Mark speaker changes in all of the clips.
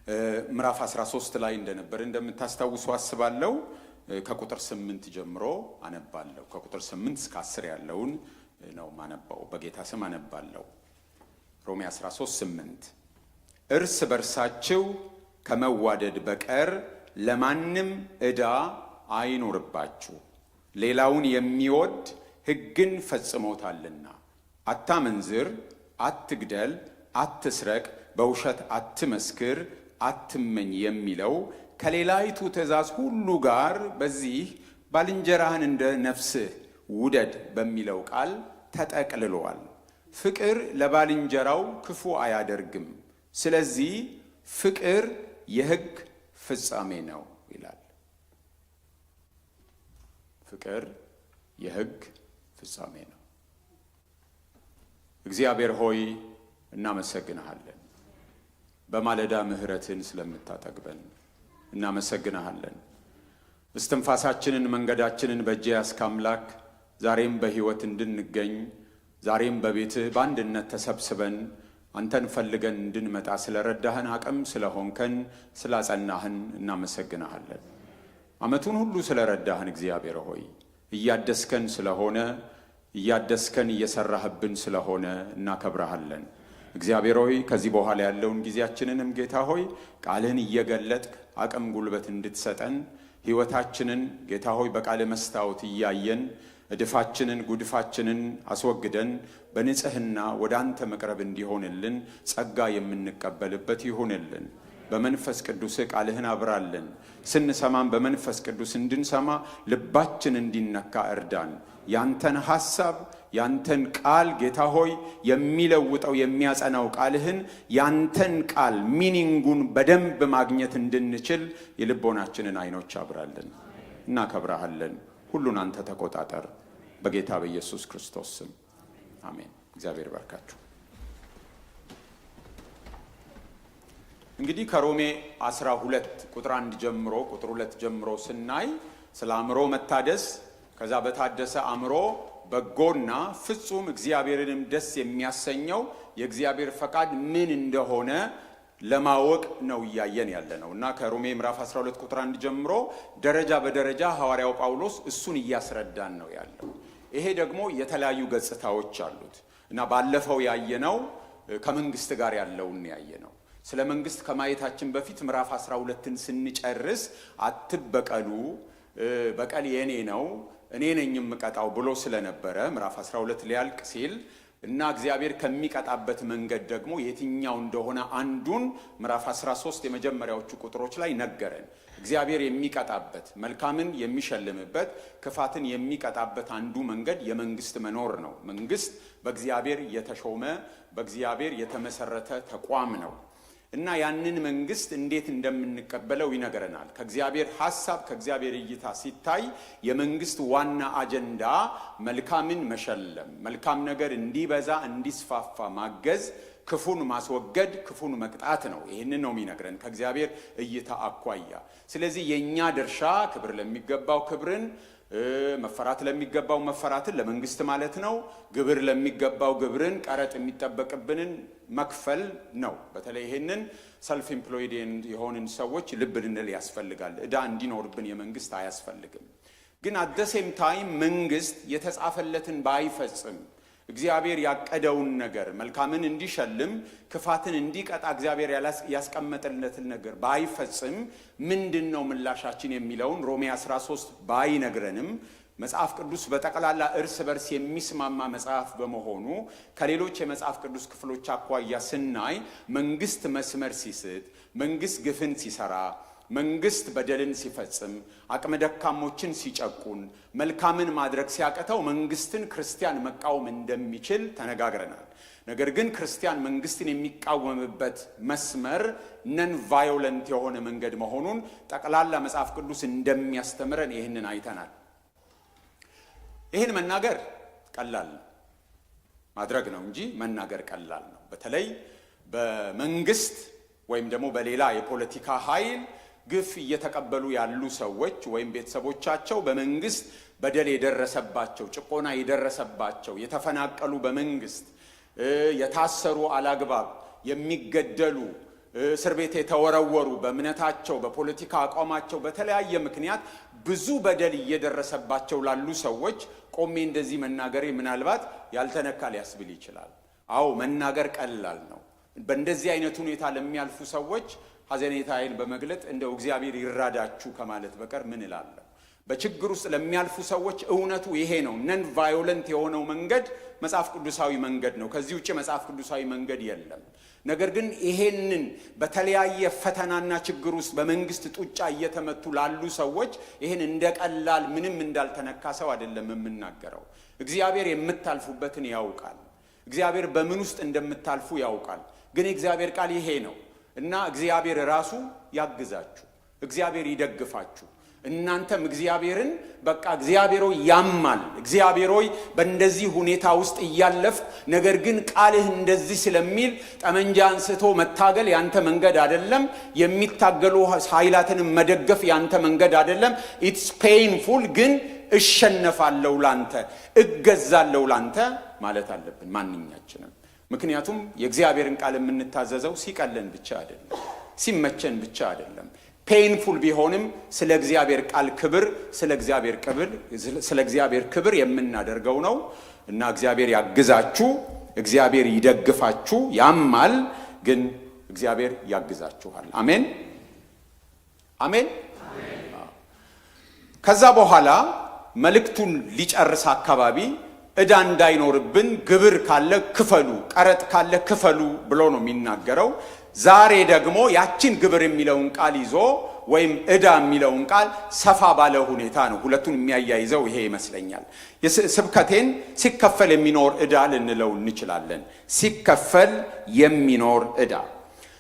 Speaker 1: ምዕራፍ 13 ላይ እንደምታስታውሱ አስባለሁ። ከቁጥር 8 ጀምሮ አነባለሁ። ከቁጥር 8 እስከ 10 ያለውን ነው ማነባው። በጌታ ስም አነባለሁ። ሮሜ 13:8 እርስ በርሳችሁ ከመዋደድ በቀር ለማንም ዕዳ አይኖርባችሁ፣ ሌላውን የሚወድ ሕግን ፈጽሞታልና። አታመንዝር፣ አትግደል፣ አትስረቅ፣ በውሸት አትመስክር፣ አትመኝ የሚለው ከሌላይቱ ትእዛዝ ሁሉ ጋር በዚህ ባልንጀራህን እንደ ነፍስህ ውደድ በሚለው ቃል ተጠቅልሏል። ፍቅር ለባልንጀራው ክፉ አያደርግም፣ ስለዚህ ፍቅር የሕግ ፍጻሜ ነው ይላል። ፍቅር የሕግ ፍጻሜ ነው። እግዚአብሔር ሆይ እናመሰግንሃለን። በማለዳ ምሕረትን ስለምታጠግበን እናመሰግንሃለን። እስትንፋሳችንን መንገዳችንን በእጅ ያስክ አምላክ ዛሬም በሕይወት እንድንገኝ ዛሬም በቤትህ በአንድነት ተሰብስበን አንተን ፈልገን እንድንመጣ ስለረዳህን አቅም ስለሆንከን ስላጸናህን እናመሰግንሃለን። ዓመቱን ሁሉ ስለረዳህን እግዚአብሔር ሆይ እያደስከን ስለሆነ እያደስከን እየሰራህብን ስለሆነ እናከብረሃለን። እግዚአብሔር ሆይ ከዚህ በኋላ ያለውን ጊዜያችንንም ጌታ ሆይ ቃልህን እየገለጥክ አቅም ጉልበት እንድትሰጠን ሕይወታችንን ጌታ ሆይ በቃል መስታወት እያየን እድፋችንን ጉድፋችንን አስወግደን በንጽህና ወደ አንተ መቅረብ እንዲሆንልን ጸጋ የምንቀበልበት ይሆንልን። በመንፈስ ቅዱስ ቃልህን አብራልን። ስንሰማም በመንፈስ ቅዱስ እንድንሰማ ልባችን እንዲነካ እርዳን። ያንተን ሐሳብ ያንተን ቃል ጌታ ሆይ የሚለውጠው የሚያጸናው ቃልህን ያንተን ቃል ሚኒንጉን በደንብ ማግኘት እንድንችል የልቦናችንን አይኖች አብራልን። እናከብረሃለን። ሁሉን አንተ ተቆጣጠር። በጌታ በኢየሱስ ክርስቶስ ስም አሜን። እግዚአብሔር ባርካችሁ። እንግዲህ ከሮሜ 12 ቁጥር 1 ጀምሮ ቁጥር 2 ጀምሮ ስናይ ስለ አእምሮ መታደስ ከዛ በታደሰ አእምሮ በጎና ፍጹም እግዚአብሔርንም ደስ የሚያሰኘው የእግዚአብሔር ፈቃድ ምን እንደሆነ ለማወቅ ነው እያየን ያለነው እና ከሮሜ ምዕራፍ 12 ቁጥር 1 ጀምሮ ደረጃ በደረጃ ሐዋርያው ጳውሎስ እሱን እያስረዳን ነው ያለው። ይሄ ደግሞ የተለያዩ ገጽታዎች አሉት እና ባለፈው ያየነው ከመንግስት ጋር ያለውን ያየነው። ስለ መንግስት ከማየታችን በፊት ምዕራፍ 12ን ስንጨርስ አትበቀሉ፣ በቀል የኔ ነው እኔ ነኝ የምቀጣው ብሎ ስለነበረ ምዕራፍ 12 ሊያልቅ ሲል እና እግዚአብሔር ከሚቀጣበት መንገድ ደግሞ የትኛው እንደሆነ አንዱን ምዕራፍ 13 የመጀመሪያዎቹ ቁጥሮች ላይ ነገረን። እግዚአብሔር የሚቀጣበት መልካምን የሚሸልምበት ክፋትን የሚቀጣበት አንዱ መንገድ የመንግስት መኖር ነው። መንግስት በእግዚአብሔር የተሾመ በእግዚአብሔር የተመሰረተ ተቋም ነው እና ያንን መንግስት እንዴት እንደምንቀበለው ይነገረናል። ከእግዚአብሔር ሐሳብ ከእግዚአብሔር እይታ ሲታይ የመንግስት ዋና አጀንዳ መልካምን መሸለም፣ መልካም ነገር እንዲበዛ እንዲስፋፋ ማገዝ፣ ክፉን ማስወገድ፣ ክፉን መቅጣት ነው። ይህንን ነው የሚነግረን ከእግዚአብሔር እይታ አኳያ። ስለዚህ የኛ ድርሻ ክብር ለሚገባው ክብርን፣ መፈራት ለሚገባው መፈራትን ለመንግስት ማለት ነው። ግብር ለሚገባው ግብርን፣ ቀረጥ የሚጠበቅብንን መክፈል ነው። በተለይ ይሄንን ሰልፍ ኤምፕሎይድ የሆንን ሰዎች ልብ ልንል ያስፈልጋል። ዕዳ እንዲኖርብን የመንግስት አያስፈልግም። ግን አት ዘ ሴም ታይም መንግስት የተጻፈለትን ባይፈጽም እግዚአብሔር ያቀደውን ነገር መልካምን እንዲሸልም ክፋትን እንዲቀጣ እግዚአብሔር ያስቀመጠለትን ነገር ባይፈጽም ምንድነው ምላሻችን የሚለውን ሮሜ 13 ባይነግረንም መጽሐፍ ቅዱስ በጠቅላላ እርስ በርስ የሚስማማ መጽሐፍ በመሆኑ ከሌሎች የመጽሐፍ ቅዱስ ክፍሎች አኳያ ስናይ መንግስት መስመር ሲስት፣ መንግስት ግፍን ሲሰራ፣ መንግስት በደልን ሲፈጽም፣ አቅመ ደካሞችን ሲጨቁን፣ መልካምን ማድረግ ሲያቀተው መንግስትን ክርስቲያን መቃወም እንደሚችል ተነጋግረናል። ነገር ግን ክርስቲያን መንግስትን የሚቃወምበት መስመር ነን ቫዮለንት የሆነ መንገድ መሆኑን ጠቅላላ መጽሐፍ ቅዱስ እንደሚያስተምረን ይህንን አይተናል። ይህን መናገር ቀላል ነው፣ ማድረግ ነው እንጂ መናገር ቀላል ነው። በተለይ በመንግስት ወይም ደግሞ በሌላ የፖለቲካ ኃይል ግፍ እየተቀበሉ ያሉ ሰዎች ወይም ቤተሰቦቻቸው በመንግስት በደል የደረሰባቸው፣ ጭቆና የደረሰባቸው፣ የተፈናቀሉ በመንግስት የታሰሩ አላግባብ የሚገደሉ እስር ቤት የተወረወሩ በእምነታቸው በፖለቲካ አቋማቸው በተለያየ ምክንያት ብዙ በደል እየደረሰባቸው ላሉ ሰዎች ቆሜ እንደዚህ መናገሬ ምናልባት ያልተነካ ሊያስብል ይችላል። አዎ መናገር ቀላል ነው። በእንደዚህ አይነት ሁኔታ ለሚያልፉ ሰዎች ሐዘኔታዬን በመግለጥ እንደው እግዚአብሔር ይራዳችሁ ከማለት በቀር ምን እላለሁ? በችግር ውስጥ ለሚያልፉ ሰዎች እውነቱ ይሄ ነው። ነን ቫዮለንት የሆነው መንገድ መጽሐፍ ቅዱሳዊ መንገድ ነው። ከዚህ ውጪ መጽሐፍ ቅዱሳዊ መንገድ የለም። ነገር ግን ይሄንን በተለያየ ፈተናና ችግር ውስጥ በመንግስት ጡጫ እየተመቱ ላሉ ሰዎች ይሄን እንደቀላል ምንም እንዳልተነካ ሰው አይደለም የምናገረው። እግዚአብሔር የምታልፉበትን ያውቃል። እግዚአብሔር በምን ውስጥ እንደምታልፉ ያውቃል። ግን እግዚአብሔር ቃል ይሄ ነው እና እግዚአብሔር ራሱ ያግዛችሁ፣ እግዚአብሔር ይደግፋችሁ። እናንተም እግዚአብሔርን በቃ እግዚአብሔር ሆይ ያማል፣ እግዚአብሔር ሆይ በእንደዚህ ሁኔታ ውስጥ እያለፍ ነገር ግን ቃልህ እንደዚህ ስለሚል ጠመንጃ አንስቶ መታገል ያንተ መንገድ አይደለም፣ የሚታገሉ ኃይላትንም መደገፍ ያንተ መንገድ አይደለም። ኢትስ ፔይንፉል ግን እሸነፋለሁ ላንተ፣ እገዛለሁ ላንተ ማለት አለብን ማንኛችንም። ምክንያቱም የእግዚአብሔርን ቃል የምንታዘዘው ሲቀለን ብቻ አይደለም፣ ሲመቸን ብቻ አይደለም። ፔይንፉል ቢሆንም ስለ እግዚአብሔር ቃል ክብር፣ ስለ እግዚአብሔር ክብር የምናደርገው ነው እና እግዚአብሔር ያግዛችሁ፣ እግዚአብሔር ይደግፋችሁ። ያማል ግን እግዚአብሔር ያግዛችኋል። አሜን አሜን። ከዛ በኋላ መልእክቱን ሊጨርስ አካባቢ ዕዳ እንዳይኖርብን ግብር ካለ ክፈሉ፣ ቀረጥ ካለ ክፈሉ ብሎ ነው የሚናገረው። ዛሬ ደግሞ ያችን ግብር የሚለውን ቃል ይዞ ወይም ዕዳ የሚለውን ቃል ሰፋ ባለ ሁኔታ ነው ሁለቱን የሚያያይዘው። ይሄ ይመስለኛል ስብከቴን ሲከፈል የሚኖር ዕዳ ልንለው እንችላለን። ሲከፈል የሚኖር ዕዳ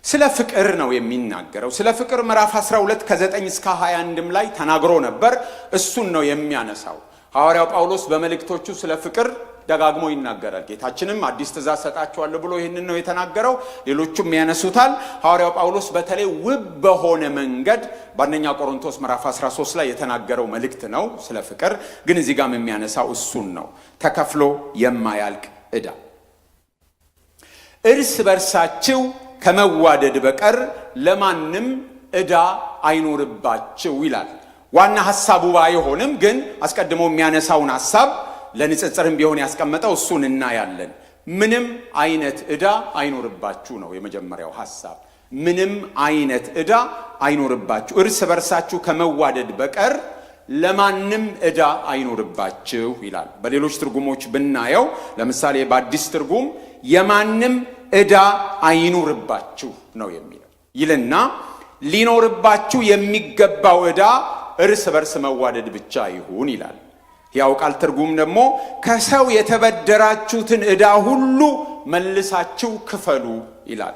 Speaker 1: ስለ ፍቅር ነው የሚናገረው። ስለ ፍቅር ምዕራፍ 12 ከ9 እስከ 21 ላይ ተናግሮ ነበር። እሱን ነው የሚያነሳው ሐዋርያው ጳውሎስ በመልእክቶቹ ስለ ፍቅር ደጋግሞ ይናገራል። ጌታችንም አዲስ ትእዛዝ ሰጣችኋለሁ ብሎ ይህንን ነው የተናገረው። ሌሎቹም ያነሱታል። ሐዋርያው ጳውሎስ በተለይ ውብ በሆነ መንገድ በአንደኛ ቆሮንቶስ ምዕራፍ 13 ላይ የተናገረው መልእክት ነው ስለ ፍቅር። ግን እዚህ ጋርም የሚያነሳው እሱን ነው፣ ተከፍሎ የማያልቅ ዕዳ። እርስ በርሳችሁ ከመዋደድ በቀር ለማንም ዕዳ አይኖርባችሁ ይላል። ዋና ሐሳቡ ባይሆንም ግን አስቀድሞ የሚያነሳውን ሐሳብ ለንጽጽርም ቢሆን ያስቀመጠው እሱን እናያለን። ምንም አይነት ዕዳ አይኖርባችሁ ነው የመጀመሪያው ሐሳብ። ምንም አይነት ዕዳ አይኖርባችሁ፣ እርስ በርሳችሁ ከመዋደድ በቀር ለማንም ዕዳ አይኖርባችሁ ይላል። በሌሎች ትርጉሞች ብናየው ለምሳሌ በአዲስ ትርጉም የማንም ዕዳ አይኖርባችሁ ነው የሚለው ይልና ሊኖርባችሁ የሚገባው ዕዳ እርስ በርስ መዋደድ ብቻ ይሁን ይላል። ያው ቃል ትርጉም ደግሞ ከሰው የተበደራችሁትን ዕዳ ሁሉ መልሳችሁ ክፈሉ ይላል።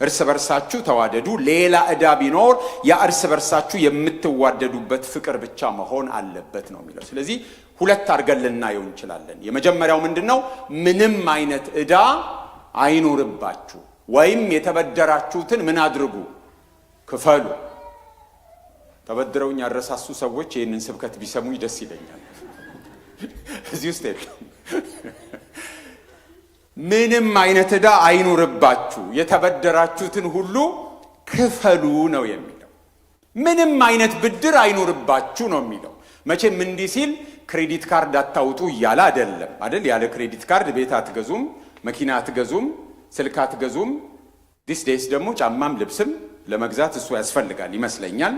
Speaker 1: እርስ በርሳችሁ ተዋደዱ፣ ሌላ ዕዳ ቢኖር ያ እርስ በርሳችሁ የምትዋደዱበት ፍቅር ብቻ መሆን አለበት ነው የሚለው። ስለዚህ ሁለት አድርገን ልናየው እንችላለን። የመጀመሪያው ምንድነው? ምንም አይነት ዕዳ አይኖርባችሁ ወይም የተበደራችሁትን ምን አድርጉ? ክፈሉ። ተበድረውኝ ያረሳሱ ሰዎች ይህንን ስብከት ቢሰሙኝ ደስ ይለኛል። እዚህ ውስጥ ምንም አይነት ዕዳ አይኖርባችሁ የተበደራችሁትን ሁሉ ክፈሉ ነው የሚለው። ምንም አይነት ብድር አይኖርባችሁ ነው የሚለው። መቼም እንዲህ ሲል ክሬዲት ካርድ አታውጡ እያለ አይደለም አይደል? ያለ ክሬዲት ካርድ ቤት አትገዙም፣ መኪና አትገዙም፣ ስልክ አትገዙም። ዲስ ዴይስ ደግሞ ጫማም ልብስም ለመግዛት እሱ ያስፈልጋል ይመስለኛል።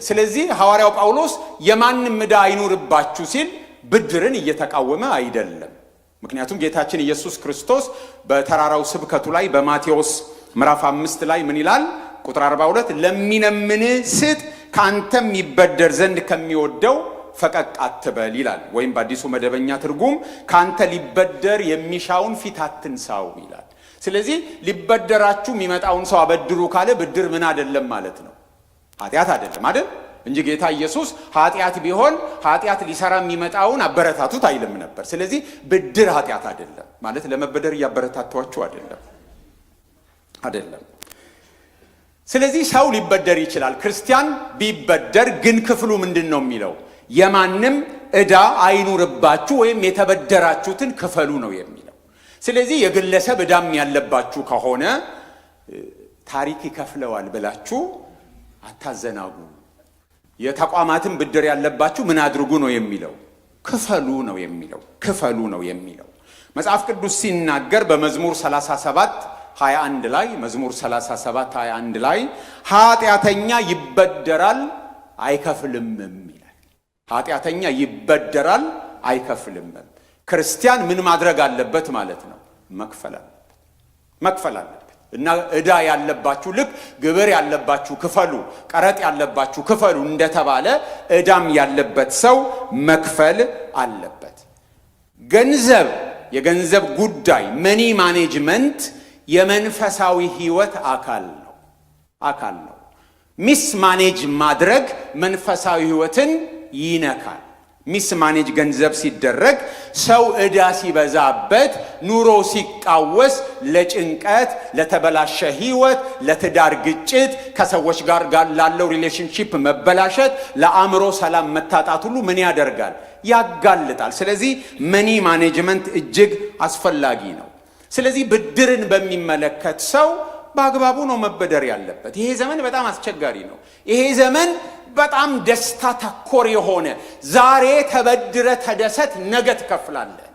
Speaker 1: ስለዚህ ሐዋርያው ጳውሎስ የማንም ዕዳ አይኖርባችሁ ሲል ብድርን እየተቃወመ አይደለም። ምክንያቱም ጌታችን ኢየሱስ ክርስቶስ በተራራው ስብከቱ ላይ በማቴዎስ ምዕራፍ 5 ላይ ምን ይላል? ቁጥር 42 ለሚነምን ስጥ፣ ካንተም ይበደር ዘንድ ከሚወደው ፈቀቅ አትበል ይላል። ወይም በአዲሱ መደበኛ ትርጉም ካንተ ሊበደር የሚሻውን ፊት አትንሳው ይላል። ስለዚህ ሊበደራችሁ የሚመጣውን ሰው አበድሩ ካለ ብድር ምን አይደለም ማለት ነው? ኃጢአት አይደለም አይደል? እንጂ ጌታ ኢየሱስ ኃጢአት ቢሆን ኃጢአት ሊሰራ የሚመጣውን አበረታቱት አይልም ነበር። ስለዚህ ብድር ኃጢአት አይደለም ማለት ለመበደር እያበረታቷችሁ አይደለም። ስለዚህ ሰው ሊበደር ይችላል። ክርስቲያን ቢበደር ግን ክፍሉ ምንድን ነው የሚለው? የማንም ዕዳ አይኑርባችሁ ወይም የተበደራችሁትን ክፈሉ ነው የሚለው። ስለዚህ የግለሰብ ዕዳም ያለባችሁ ከሆነ ታሪክ ይከፍለዋል ብላችሁ አታዘናጉ። የተቋማትን ብድር ያለባችሁ ምን አድርጉ ነው የሚለው? ክፈሉ ነው የሚለው። ክፈሉ ነው የሚለው። መጽሐፍ ቅዱስ ሲናገር በመዝሙር 37:21 ላይ መዝሙር 37:21 ላይ ኃጢአተኛ ይበደራል አይከፍልምም ይላል። ኃጢአተኛ ይበደራል አይከፍልምም። ክርስቲያን ምን ማድረግ አለበት ማለት ነው? መክፈል አለበት። እና ዕዳ ያለባችሁ ልክ ግብር ያለባችሁ ክፈሉ፣ ቀረጥ ያለባችሁ ክፈሉ እንደተባለ ዕዳም ያለበት ሰው መክፈል አለበት። የገንዘብ ጉዳይ መኒ ማኔጅመንት የመንፈሳዊ ሕይወት አካል ነው። ሚስ ማኔጅ ማድረግ መንፈሳዊ ሕይወትን ይነካል። ሚስ ማኔጅ ገንዘብ ሲደረግ ሰው ዕዳ ሲበዛበት፣ ኑሮ ሲቃወስ፣ ለጭንቀት፣ ለተበላሸ ሕይወት፣ ለትዳር ግጭት፣ ከሰዎች ጋር ላለው ሪሌሽንሺፕ መበላሸት፣ ለአእምሮ ሰላም መታጣት ሁሉ ምን ያደርጋል? ያጋልጣል። ስለዚህ መኒ ማኔጅመንት እጅግ አስፈላጊ ነው። ስለዚህ ብድርን በሚመለከት ሰው በአግባቡ ነው መበደር ያለበት። ይሄ ዘመን በጣም አስቸጋሪ ነው። ይሄ ዘመን በጣም ደስታ ተኮር የሆነ ዛሬ ተበድረ ተደሰት ነገ ትከፍላለህ።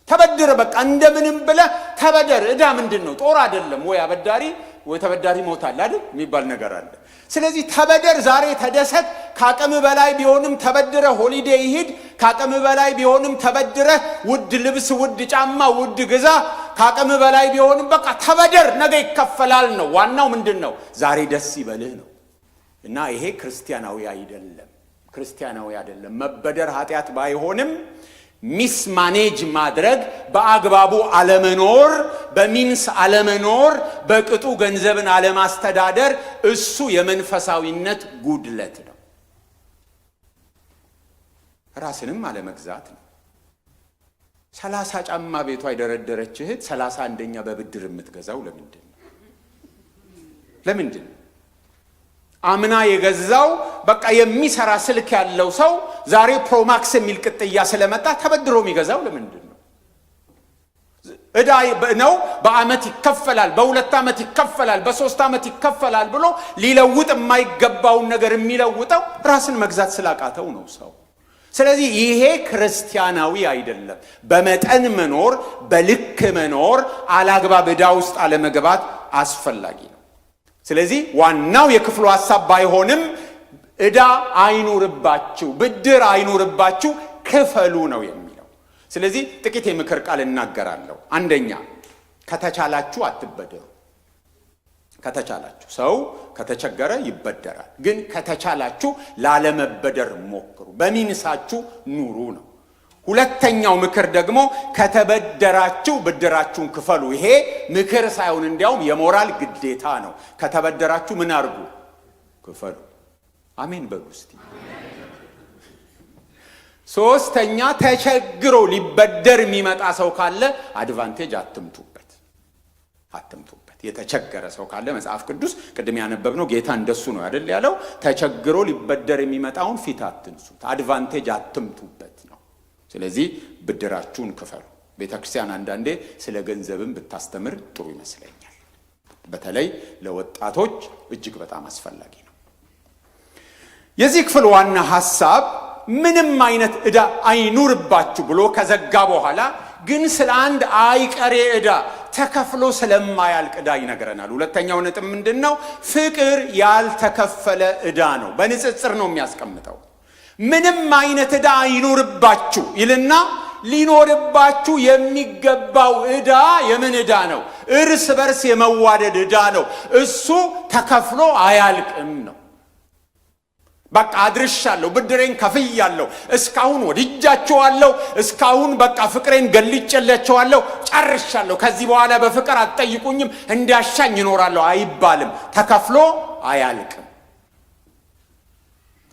Speaker 1: ተበድረ በቃ እንደምንም ብለህ ተበደር። ዕዳ ምንድን ነው? ጦር አይደለም ወይ አበዳሪ ወይ ተበዳሪ ሞታል አይደል የሚባል ነገር አለ። ስለዚህ ተበደር፣ ዛሬ ተደሰት። ካቅም በላይ ቢሆንም ተበድረ ሆሊዴ ይሂድ። ካቅም በላይ ቢሆንም ተበድረ ውድ ልብስ፣ ውድ ጫማ፣ ውድ ግዛ። ካቅም በላይ ቢሆንም በቃ ተበደር፣ ነገ ይከፈላል ነው። ዋናው ምንድን ነው? ዛሬ ደስ ይበልህ ነው። እና ይሄ ክርስቲያናዊ አይደለም። መበደር ኃጢአት ባይሆንም ሚስ ማኔጅ ማድረግ፣ በአግባቡ አለመኖር፣ በሚንስ አለመኖር፣ በቅጡ ገንዘብን አለማስተዳደር እሱ የመንፈሳዊነት ጉድለት ነው። ራስንም አለመግዛት ነው። 30 ጫማ ቤቷ የደረደረች እህት 31ኛ በብድር የምትገዛው ለምንድን ነው? አምና የገዛው በቃ የሚሰራ ስልክ ያለው ሰው ዛሬ ፕሮማክስ የሚል ቅጥያ ስለመጣ ተበድሮ የሚገዛው ለምንድን ነው? ዕዳ ነው። በአመት ይከፈላል፣ በ2 ዓመት ይከፈላል፣ በ3 ዓመት ይከፈላል ብሎ ሊለውጥ የማይገባውን ነገር የሚለውጠው ራስን መግዛት ስላቃተው ነው ሰው። ስለዚህ ይሄ ክርስቲያናዊ አይደለም። በመጠን መኖር፣ በልክ መኖር፣ አላግባብ ዕዳ ውስጥ አለመግባት አስፈላጊ ነው። ስለዚህ ዋናው የክፍሉ ሐሳብ ባይሆንም ዕዳ አይኑርባችሁ፣ ብድር አይኑርባችሁ፣ ክፈሉ ነው የሚለው። ስለዚህ ጥቂት የምክር ቃል እናገራለሁ። አንደኛ፣ ከተቻላችሁ አትበደሩ። ከተቻላችሁ፣ ሰው ከተቸገረ ይበደራል፣ ግን ከተቻላችሁ ላለመበደር ሞክሩ፣ በሚንሳችሁ ኑሩ ነው። ሁለተኛው ምክር ደግሞ ከተበደራችሁ ብድራችሁን ክፈሉ። ይሄ ምክር ሳይሆን እንዲያውም የሞራል ግዴታ ነው። ከተበደራችሁ ምን አርጉ? ክፈሉ። አሜን በሉ እስቲ። ሶስተኛ፣ ተቸግሮ ሊበደር የሚመጣ ሰው ካለ አድቫንቴጅ አትምቱበት። የተቸገረ ሰው ካለ መጽሐፍ ቅዱስ ቅድም ያነበብነው ጌታ እንደሱ ነው አይደል ያለው? ተቸግሮ ሊበደር የሚመጣውን ፊት አትንሱት፣ አድቫንቴጅ አትምቱበት ነው። ስለዚህ ብድራችሁን ክፈሉ። ቤተክርስቲያን አንዳንዴ ስለ ገንዘብም ብታስተምር ጥሩ ይመስለኛል። በተለይ ለወጣቶች እጅግ በጣም አስፈላጊ ነው። የዚህ ክፍል ዋና ሐሳብ ምንም አይነት ዕዳ አይኑርባችሁ ብሎ ከዘጋ በኋላ ግን ስለ አንድ አይቀሬ ዕዳ ተከፍሎ ስለማያልቅ ዕዳ ይነግረናል። ሁለተኛው ነጥብ ምንድነው? ፍቅር ያልተከፈለ ዕዳ ነው። በንጽጽር ነው የሚያስቀምጠው። ምንም አይነት ዕዳ አይኑርባችሁ ይልና ሊኖርባችሁ የሚገባው ዕዳ የምን ዕዳ ነው? እርስ በርስ የመዋደድ ዕዳ ነው። እሱ ተከፍሎ አያልቅም ነው። በቃ አድርሻለሁ፣ ብድሬን ከፍያለሁ፣ እስካሁን ወድጃቸዋለሁ፣ እስካሁን በቃ ፍቅሬን ገልጬላቸዋለሁ፣ ጨርሻለሁ፣ ከዚህ በኋላ በፍቅር አትጠይቁኝም፣ እንዳሻኝ እኖራለሁ አይባልም። ተከፍሎ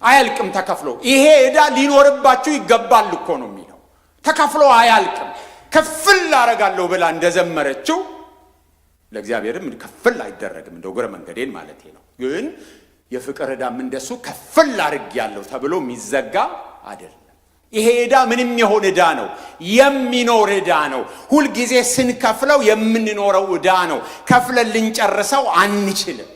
Speaker 1: አያልቅም ተከፍሎ። ይሄ ዕዳ ሊኖርባችሁ ይገባል እኮ ነው የሚለው። ተከፍሎ አያልቅም። ክፍል አደርጋለሁ ብላ እንደዘመረችው ለእግዚአብሔርም ክፍል አይደረግም። እንደው ግረ መንገዴን ማለት ነው። ግን የፍቅር ዕዳም እንደሱ ክፍል አድርጌያለሁ ተብሎ የሚዘጋ አይደለም። ይሄ ዕዳ ምንም የሆነ ዕዳ ነው፣ የሚኖር ዕዳ ነው። ሁል ጊዜ ስንከፍለው የምንኖረው ዕዳ ነው። ከፍለን ልንጨርሰው አንችልም።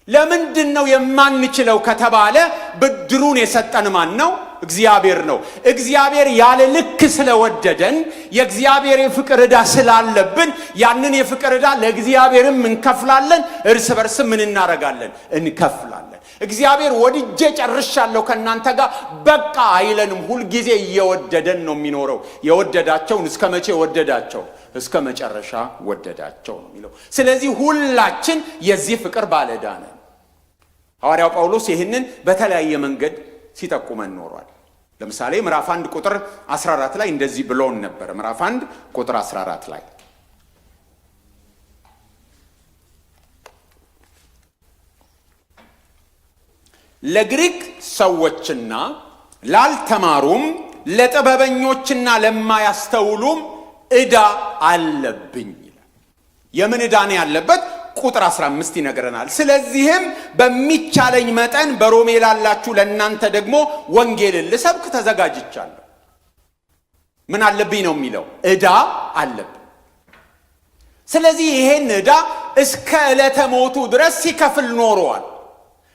Speaker 1: ለምንድን ነው የማንችለው ከተባለ ብድሩን የሰጠን ማን ነው? እግዚአብሔር ነው። እግዚአብሔር ያለ ልክ ስለወደደን የእግዚአብሔር የፍቅር ዕዳ ስላለብን ያንን የፍቅር ዕዳ ለእግዚአብሔርም እንከፍላለን፣ እርስ በርስም ምን እናረጋለን? እንከፍላለን። እግዚአብሔር ወድጄ ጨርሻለሁ ከናንተ ጋር በቃ አይለንም። ሁል ጊዜ እየወደደን ነው የሚኖረው። የወደዳቸውን እስከ መቼ ወደዳቸው? እስከ መጨረሻ ወደዳቸው ነው የሚለው። ስለዚህ ሁላችን የዚህ ፍቅር ባለዕዳ ነን። ሐዋርያው ጳውሎስ ይህንን በተለያየ መንገድ ሲጠቁመን ኖሯል። ለምሳሌ ምዕራፍ 1 ቁጥር 14 ላይ እንደዚህ ብሎን ነበር። ምዕራፍ 1 ቁጥር 14 ላይ ለግሪክ ሰዎችና ላልተማሩም ለጥበበኞችና ለማያስተውሉም ዕዳ አለብኝ ይላል። የምን ዕዳ ነው ያለበት? ቁጥር 15 ይነግረናል። ስለዚህም በሚቻለኝ መጠን በሮሜ ላላችሁ ለእናንተ ደግሞ ወንጌልን ልሰብክ ተዘጋጅቻለሁ። ምን አለብኝ ነው የሚለው? ዕዳ አለብኝ። ስለዚህ ይሄን ዕዳ እስከ ዕለተ ሞቱ ድረስ ሲከፍል ኖረዋል።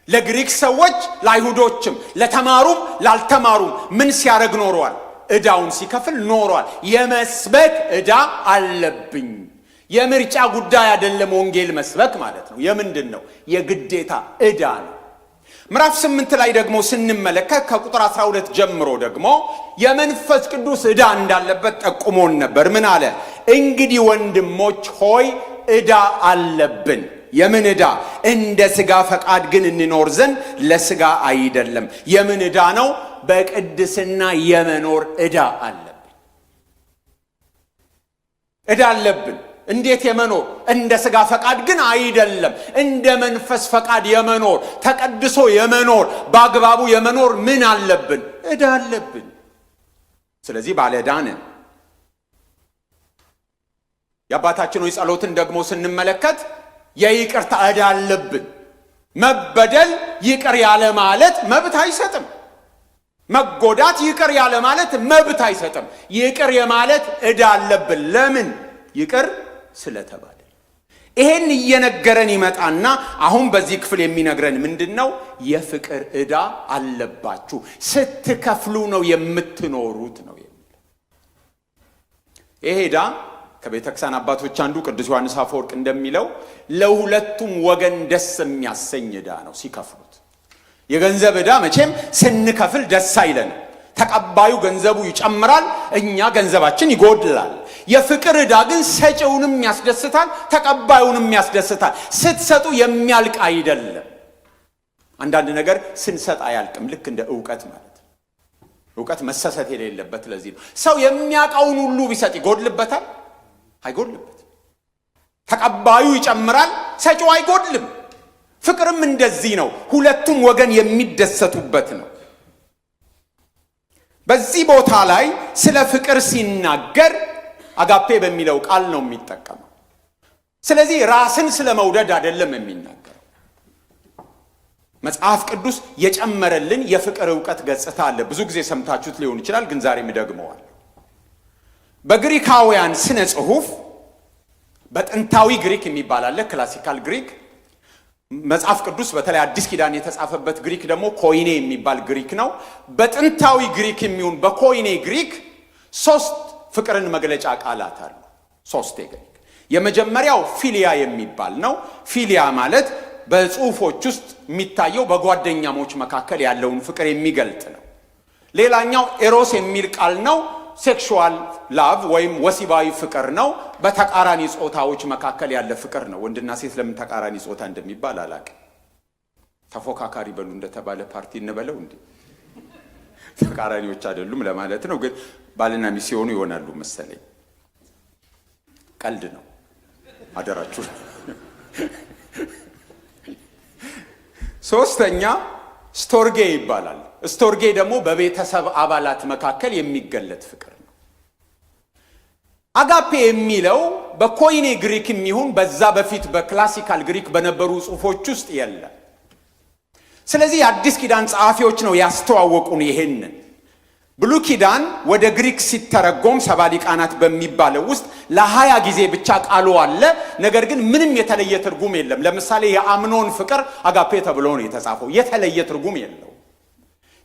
Speaker 1: ለግሪክ ሰዎች ለአይሁዶችም፣ ለተማሩም ላልተማሩም ምን ሲያደርግ ኖረዋል? ዕዳውን ሲከፍል ኖረዋል። የመስበክ ዕዳ አለብኝ። የምርጫ ጉዳይ አይደለም ወንጌል መስበክ ማለት ነው። የምንድን ነው? የግዴታ ዕዳ ነው። ምዕራፍ 8 ላይ ደግሞ ስንመለከት ከቁጥር 12 ጀምሮ ደግሞ የመንፈስ ቅዱስ ዕዳ እንዳለበት ጠቁሞን ነበር። ምን አለ? እንግዲህ ወንድሞች ሆይ ዕዳ አለብን። የምን ዕዳ? እንደ ሥጋ ፈቃድ ግን እንኖር ዘንድ ለሥጋ አይደለም። የምን ዕዳ ነው? በቅድስና የመኖር ዕዳ አለብን። ዕዳ አለብን። እንዴት የመኖር? እንደ ሥጋ ፈቃድ ግን አይደለም፣ እንደ መንፈስ ፈቃድ የመኖር ተቀድሶ የመኖር በአግባቡ የመኖር ምን አለብን? ዕዳ አለብን። ስለዚህ ባለ ዕዳ ነን። የአባታችን ሆይ ጸሎትን ደግሞ ስንመለከት የይቅርታ ዕዳ አለብን። መበደል ይቅር ያለ ማለት መብት አይሰጥም። መጎዳት ይቅር ያለ ማለት መብት አይሰጥም። ይቅር የማለት ዕዳ አለብን። ለምን? ይቅር ስለተባለ። ይሄን እየነገረን ይመጣና አሁን በዚህ ክፍል የሚነግረን ምንድነው? የፍቅር ዕዳ አለባችሁ፣ ስትከፍሉ ነው የምትኖሩት ነው የሚለው። ይሄ ዕዳ ከቤተክርስቲያን አባቶች አንዱ ቅዱስ ዮሐንስ አፈወርቅ እንደሚለው ለሁለቱም ወገን ደስ የሚያሰኝ ዕዳ ነው ሲከፍሉት። የገንዘብ ዕዳ መቼም ስንከፍል ደስ አይለንም። ተቀባዩ ገንዘቡ ይጨምራል፣ እኛ ገንዘባችን ይጎድላል። የፍቅር ዕዳ ግን ሰጪውንም ያስደስታል፣ ተቀባዩንም ያስደስታል። ስትሰጡ የሚያልቅ አይደለም። አንዳንድ ነገር ስንሰጥ አያልቅም። ልክ እንደ ዕውቀት ማለት ነው። ዕውቀት መሰሰት የሌለበት ለዚህ ነው። ሰው የሚያውቀውን ሁሉ ቢሰጥ ይጎድልበታል? አይጎድልበትም። ተቀባዩ ይጨምራል፣ ሰጪው አይጎድልም። ፍቅርም እንደዚህ ነው። ሁለቱም ወገን የሚደሰቱበት ነው። በዚህ ቦታ ላይ ስለ ፍቅር ሲናገር አጋፔ በሚለው ቃል ነው የሚጠቀመው። ስለዚህ ራስን ስለ መውደድ አይደለም የሚናገረው። መጽሐፍ ቅዱስ የጨመረልን የፍቅር ዕውቀት ገጽታ አለ። ብዙ ጊዜ ሰምታችሁት ሊሆን ይችላል፣ ግን ዛሬም ደግመዋል። በግሪካውያን ስነ ጽሑፍ በጥንታዊ ግሪክ የሚባል አለ፣ ክላሲካል ግሪክ። መጽሐፍ ቅዱስ በተለይ አዲስ ኪዳን የተጻፈበት ግሪክ ደግሞ ኮይኔ የሚባል ግሪክ ነው። በጥንታዊ ግሪክ የሚሆን በኮይኔ ግሪክ 3 ፍቅርን መግለጫ ቃላት አሉ። 3 ግሪክ። የመጀመሪያው ፊሊያ የሚባል ነው። ፊሊያ ማለት በጽሑፎች ውስጥ የሚታየው በጓደኛሞች መካከል ያለውን ፍቅር የሚገልጥ ነው። ሌላኛው ኤሮስ የሚል ቃል ነው። ሴክሹዋል ላቭ ወይም ወሲባዊ ፍቅር ነው። በተቃራኒ ጾታዎች መካከል ያለ ፍቅር ነው። ወንድና ሴት ለምን ተቃራኒ ጾታ እንደሚባል አላውቅም። ተፎካካሪ በሉ እንደተባለ ፓርቲ እንበለው እንዴ? ተቃራኒዎች አይደሉም ለማለት ነው። ግን ባልና ሚስት ሲሆኑ ይሆናሉ መሰለኝ። ቀልድ ነው፣ አደራችሁ። ሶስተኛ ስቶርጌ ይባላል። ስቶርጌ ደግሞ በቤተሰብ አባላት መካከል የሚገለጥ ፍቅር ነው። አጋፔ የሚለው በኮይኔ ግሪክ የሚሆን በዛ በፊት በክላሲካል ግሪክ በነበሩ ጽሑፎች ውስጥ የለም። ስለዚህ የአዲስ ኪዳን ጸሐፊዎች ነው ያስተዋወቁን ይሄንን። ብሉይ ኪዳን ወደ ግሪክ ሲተረጎም 70 ሊቃናት በሚባለው ውስጥ ለ20 ጊዜ ብቻ ቃሉ አለ። ነገር ግን ምንም የተለየ ትርጉም የለም። ለምሳሌ የአምኖን ፍቅር አጋፔ ተብሎ ነው የተጻፈው። የተለየ ትርጉም የለው።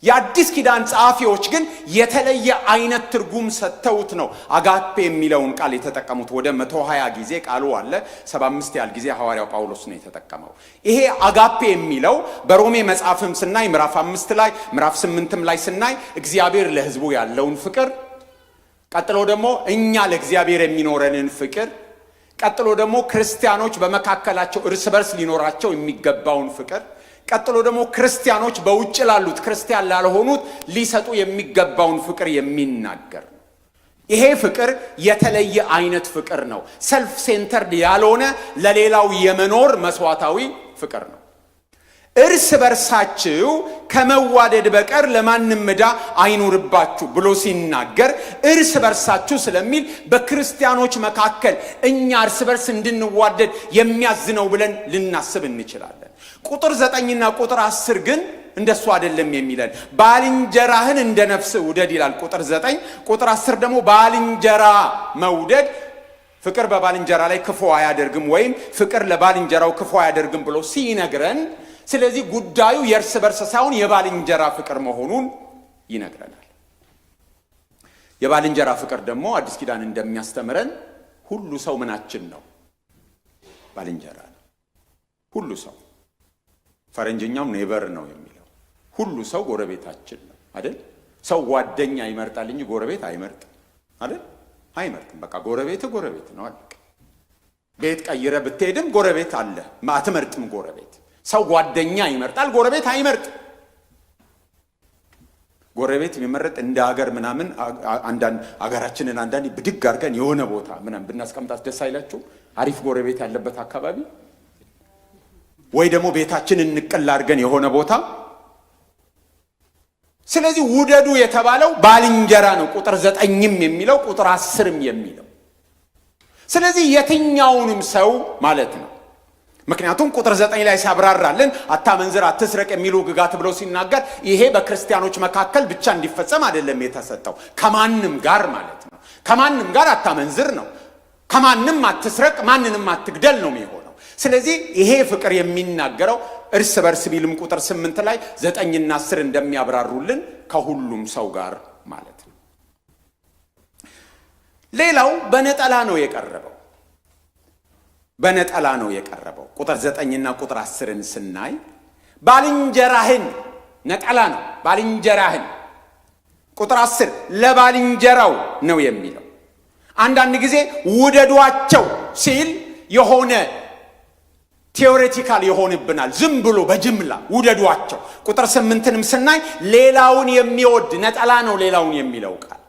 Speaker 1: የአዲስ ኪዳን ጸሐፊዎች ግን የተለየ አይነት ትርጉም ሰጥተውት ነው አጋፔ የሚለውን ቃል የተጠቀሙት። ወደ 120 ጊዜ ቃሉ አለ። 75 ያህል ጊዜ ሐዋርያው ጳውሎስ ነው የተጠቀመው። ይሄ አጋፔ የሚለው በሮሜ መጽሐፍም ስናይ ምዕራፍ 5 ላይ ምዕራፍ 8ም ላይ ስናይ እግዚአብሔር ለሕዝቡ ያለውን ፍቅር፣ ቀጥሎ ደግሞ እኛ ለእግዚአብሔር የሚኖረንን ፍቅር፣ ቀጥሎ ደግሞ ክርስቲያኖች በመካከላቸው እርስ በርስ ሊኖራቸው የሚገባውን ፍቅር፣ ቀጥሎ ደግሞ ክርስቲያኖች በውጭ ላሉት ክርስቲያን ላልሆኑት ሊሰጡ የሚገባውን ፍቅር የሚናገር። ይሄ ፍቅር የተለየ አይነት ፍቅር ነው። ሰልፍ ሴንተርድ ያልሆነ ለሌላው የመኖር መስዋዕታዊ ፍቅር ነው። እርስ በርሳችሁ ከመዋደድ በቀር ለማንም ዕዳ አይኑርባችሁ ብሎ ሲናገር እርስ በርሳችሁ ስለሚል በክርስቲያኖች መካከል እኛ እርስ በርስ እንድንዋደድ የሚያዝነው ብለን ልናስብ እንችላለን። ቁጥር 9ና ቁጥር 10 ግን እንደሱ አይደለም የሚለን። ባልንጀራህን እንደ ነፍስህ ውደድ ይላል ቁጥር 9። ቁጥር 10 ደግሞ ባልንጀራ መውደድ ፍቅር በባልንጀራ ላይ ክፉ አያደርግም ወይም ፍቅር ለባልንጀራው ክፉ አያደርግም ብሎ ሲነግረን፣ ስለዚህ ጉዳዩ የእርስ በርስ ሳይሆን የባልንጀራ ፍቅር መሆኑን ይነግረናል። የባልንጀራ ፍቅር ደግሞ አዲስ ኪዳን እንደሚያስተምረን ሁሉ ሰው ምናችን ነው? ባልንጀራ ነው። ሁሉ ሰው ፈረንጅኛው ኔበር ነው የሚለው። ሁሉ ሰው ጎረቤታችን ነው አይደል? ሰው ጓደኛ ይመርጣል እንጂ ጎረቤት አይመርጥም አይደል? አይመርጥም። በቃ ጎረቤት ጎረቤት ነው አለቀ። ቤት ቀይረ ብትሄድም ጎረቤት አለ፣ አትመርጥም ጎረቤት። ሰው ጓደኛ ይመርጣል፣ ጎረቤት አይመርጥም። ጎረቤት የሚመረጥ እንደ ሀገር ምናምን አንዳንድ ሀገራችንን አንዳንድ ብድግ አድርገን የሆነ ቦታ ምናምን ብናስቀምጣት ደስ አይላችሁ? አሪፍ ጎረቤት ያለበት አካባቢ ወይ ደግሞ ቤታችንን እንቅል አድርገን የሆነ ቦታ። ስለዚህ ውደዱ የተባለው ባልንጀራ ነው። ቁጥር 9ም የሚለው ቁጥር 10ም የሚለው ስለዚህ የትኛውንም ሰው ማለት ነው። ምክንያቱም ቁጥር 9 ላይ ሲያብራራልን አታመንዝር፣ አትስረቅ የሚሉ ሕግጋት ብሎ ሲናገር ይሄ በክርስቲያኖች መካከል ብቻ እንዲፈጸም አይደለም የተሰጠው፣ ከማንም ጋር ማለት ነው። ከማንም ጋር አታመንዝር ነው። ከማንም አትስረቅ፣ ማንንም አትግደል ነው የሚሆነው። ስለዚህ ይሄ ፍቅር የሚናገረው እርስ በርስ ቢልም ቁጥር 8 ላይ 9ና 10 እንደሚያብራሩልን ከሁሉም ሰው ጋር ማለት ነው። ሌላው በነጠላ ነው የቀረበው። በነጠላ ነው የቀረበው። ቁጥር 9ና ቁጥር 10ን ስናይ ባልንጀራህን፣ ነጠላ ነው ባልንጀራህን። ቁጥር 10 ለባልንጀራው ነው የሚለው። አንዳንድ ጊዜ ውደዷቸው ሲል የሆነ ቴዎሬቲካል ይሆንብናል። ዝም ብሎ በጅምላ ውደዷቸው። ቁጥር 8ንም ስናይ ሌላውን የሚወድ ነጠላ ነው ሌላውን የሚለው ቃል።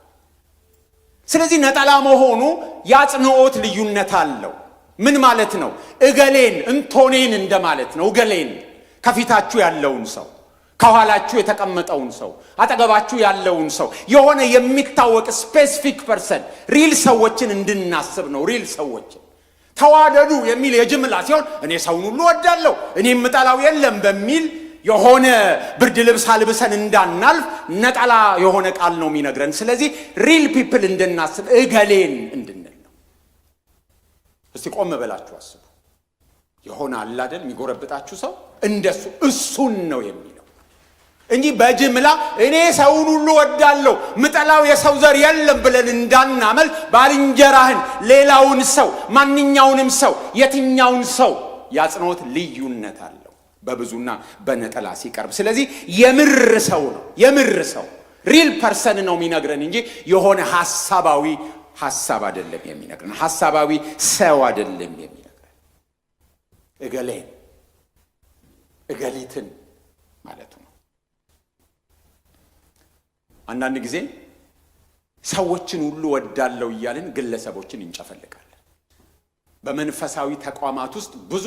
Speaker 1: ስለዚህ ነጠላ መሆኑ ያጽንኦት ልዩነት አለው። ምን ማለት ነው? እገሌን እንቶኔን እንደማለት ነው። እገሌን ከፊታችሁ ያለውን ሰው፣ ከኋላችሁ የተቀመጠውን ሰው፣ አጠገባችሁ ያለውን ሰው፣ የሆነ የሚታወቅ ስፔሲፊክ ፐርሰን፣ ሪል ሰዎችን እንድናስብ ነው። ሪል ሰዎችን ተዋደዱ የሚል የጅምላ ሲሆን እኔ ሰውን ሁሉ ወዳለሁ እኔ የምጠላው የለም በሚል የሆነ ብርድ ልብስ አልብሰን እንዳናልፍ ነጠላ የሆነ ቃል ነው የሚነግረን። ስለዚህ ሪል ፒፕል እንድናስብ እገሌን እንድንል ነው። እስቲ ቆም በላችሁ አስቡ። የሆነ አለ አይደል የሚጎረብጣችሁ ሰው፣ እንደሱ እሱን ነው የሚለው እንጂ በጅምላ እኔ ሰውን ሁሉ ወዳለሁ ምጠላው የሰው ዘር የለም ብለን እንዳናመል ባልንጀራህን፣ ሌላውን ሰው፣ ማንኛውንም ሰው፣ የትኛውን ሰው ያጽንኦት ልዩነት አለው በብዙና በነጠላ ሲቀርብ። ስለዚህ የምር ሰው ነው፣ የምር ሰው ሪል ፐርሰን ነው የሚነግረን እንጂ የሆነ ሐሳባዊ ሐሳብ አይደለም የሚነግረን፣ ሐሳባዊ ሰው አይደለም የሚነግረን። እገሌን እገሊትን ማለት ነው። አንዳንድ ጊዜ ሰዎችን ሁሉ ወዳለው እያልን ግለሰቦችን እንጨፈልቃለን። በመንፈሳዊ ተቋማት ውስጥ ብዙ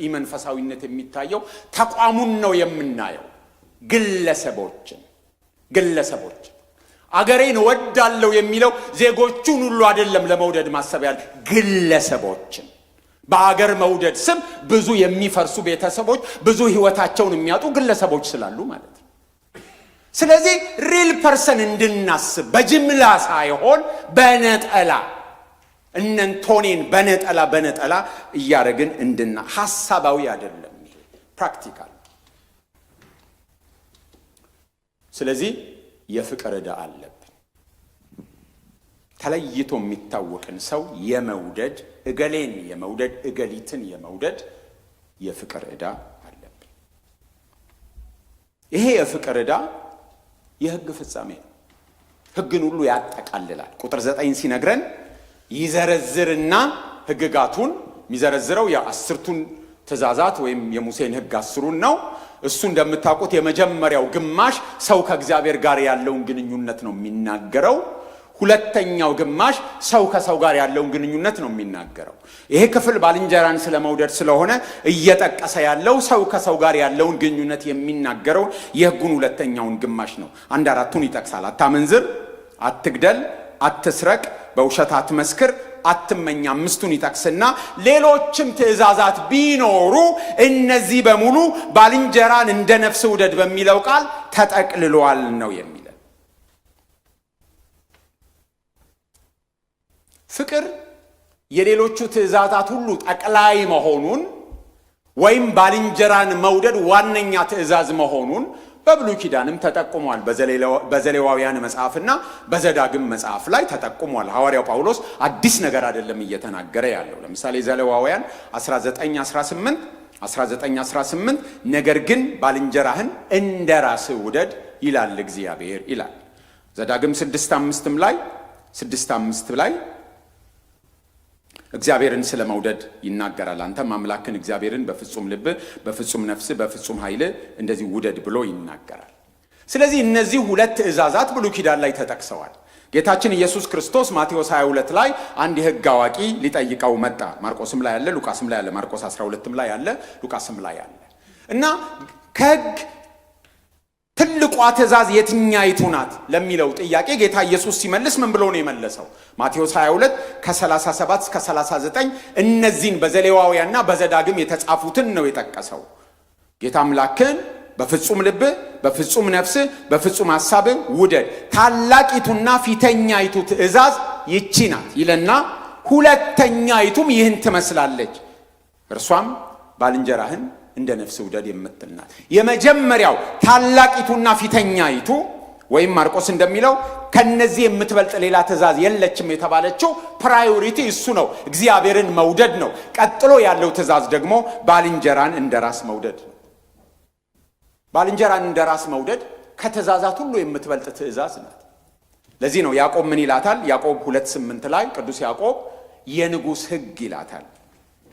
Speaker 1: ኢመንፈሳዊነት የሚታየው ተቋሙን ነው የምናየው። ግለሰቦችን አገሬን ወዳለው የሚለው ዜጎቹን ሁሉ አይደለም ለመውደድ ማሰብ ያለ ግለሰቦችን። በአገር መውደድ ስም ብዙ የሚፈርሱ ቤተሰቦች፣ ብዙ ህይወታቸውን የሚያጡ ግለሰቦች ስላሉ ማለት ነው። ስለዚህ ሪል ፐርሰን እንድናስብ በጅምላ ሳይሆን በነጠላ እነንቶኔን በነጠላ እያደረግን ሐሳባዊ አይደለም፣ ይሄ ፕራክቲካል። ስለዚህ የፍቅር ዕዳ አለብን። ተለይቶ የሚታወቅን ሰው የመውደድ እገሌን የመውደድ እገሊትን የመውደድ የፍቅር ዕዳ አለብን። ይሄ የፍቅር ዕዳ የሕግ ፍጻሜ ነው። ሕግን ሁሉ ያጠቃልላል። ቁጥር 9 ሲነግረን ይዘረዝርና ሕግጋቱን የሚዘረዝረው የ10ቱን ትእዛዛት ወይም የሙሴን ሕግ 10ሩን ነው። እሱ እንደምታውቁት የመጀመሪያው ግማሽ ሰው ከእግዚአብሔር ጋር ያለውን ግንኙነት ነው የሚናገረው። ሁለተኛው ግማሽ ሰው ከሰው ጋር ያለውን ግንኙነት ነው የሚናገረው። ይሄ ክፍል ባልንጀራን ስለመውደድ ስለሆነ እየጠቀሰ ያለው ሰው ከሰው ጋር ያለውን ግንኙነት የሚናገረው የሕጉን ሁለተኛውን ግማሽ ነው። 1/4ቱን ይጠቅሳል። አታመንዝር፣ አትግደል፣ አትስረቅ፣ በውሸት አትመስክር፣ አትመኝ 5ቱን ይጠቅስና ሌሎችም ትእዛዛት ቢኖሩ እነዚህ በሙሉ ባልንጀራን እንደ ነፍስ ውደድ በሚለው ቃል ተጠቅልሏል ነው የሚለው። ፍቅር የሌሎቹ ትእዛዛት ሁሉ ጠቅላይ መሆኑን ወይም ባልንጀራን መውደድ ዋነኛ ትእዛዝ መሆኑን በብሉይ ኪዳንም ተጠቁሟል። በዘሌዋውያን መጽሐፍና በዘዳግም መጽሐፍ ላይ ተጠቁሟል። ሐዋርያው ጳውሎስ አዲስ ነገር አይደለም እየተናገረ ያለው። ለምሳሌ ዘሌዋውያን 19:18 ነገር ግን ባልንጀራህን እንደ ራስህ ውደድ ይላል እግዚአብሔር ይላል። ዘዳግም 6:5 ላይ እግዚአብሔርን ስለ መውደድ ይናገራል። አንተም አምላክን እግዚአብሔርን በፍጹም ልብ፣ በፍጹም ነፍስ፣ በፍጹም ኃይል እንደዚህ ውደድ ብሎ ይናገራል። ስለዚህ እነዚህ ሁለት ትእዛዛት ብሉይ ኪዳን ላይ ተጠቅሰዋል። ጌታችን ኢየሱስ ክርስቶስ ማቴዎስ 22 ላይ አንድ የሕግ አዋቂ ሊጠይቀው መጣ። ማርቆስም ላይ ያለ፣ ሉቃስም ላይ ያለ፣ ማርቆስ 12ም ላይ ያለ፣ ሉቃስም ላይ ያለ እና ከሕግ ትልቋ ትእዛዝ የትኛይቱ ናት ለሚለው ጥያቄ ጌታ ኢየሱስ ሲመልስ ምን ብሎ ነው የመለሰው? ማቴዎስ 22 ከ37 እስከ 39 እነዚህን በዘሌዋውያንና በዘዳግም የተጻፉትን ነው የጠቀሰው። ጌታ አምላክን በፍጹም ልብ፣ በፍጹም ነፍስ፣ በፍጹም ሐሳብ ውደድ፣ ታላቂቱና ፊተኛይቱ ትእዛዝ ይቺ ናት ይለና ሁለተኛይቱም ይህን ትመስላለች፣ እርሷም ባልንጀራህን እንደ ነፍስ ውደድ የምትልናት። የመጀመሪያው ታላቂቱና ፊተኛይቱ ወይም ማርቆስ እንደሚለው ከነዚህ የምትበልጥ ሌላ ትእዛዝ የለችም የተባለችው ፕራዮሪቲ እሱ ነው፣ እግዚአብሔርን መውደድ ነው። ቀጥሎ ያለው ትእዛዝ ደግሞ ባልንጀራን እንደ ራስ መውደድ ነው። ባልንጀራን እንደ ራስ መውደድ ከትእዛዛት ሁሉ የምትበልጥ ትእዛዝ ናት። ለዚህ ነው ያዕቆብ ምን ይላታል? ያዕቆብ 2:8 ላይ ቅዱስ ያዕቆብ የንጉሥ ሕግ ይላታል።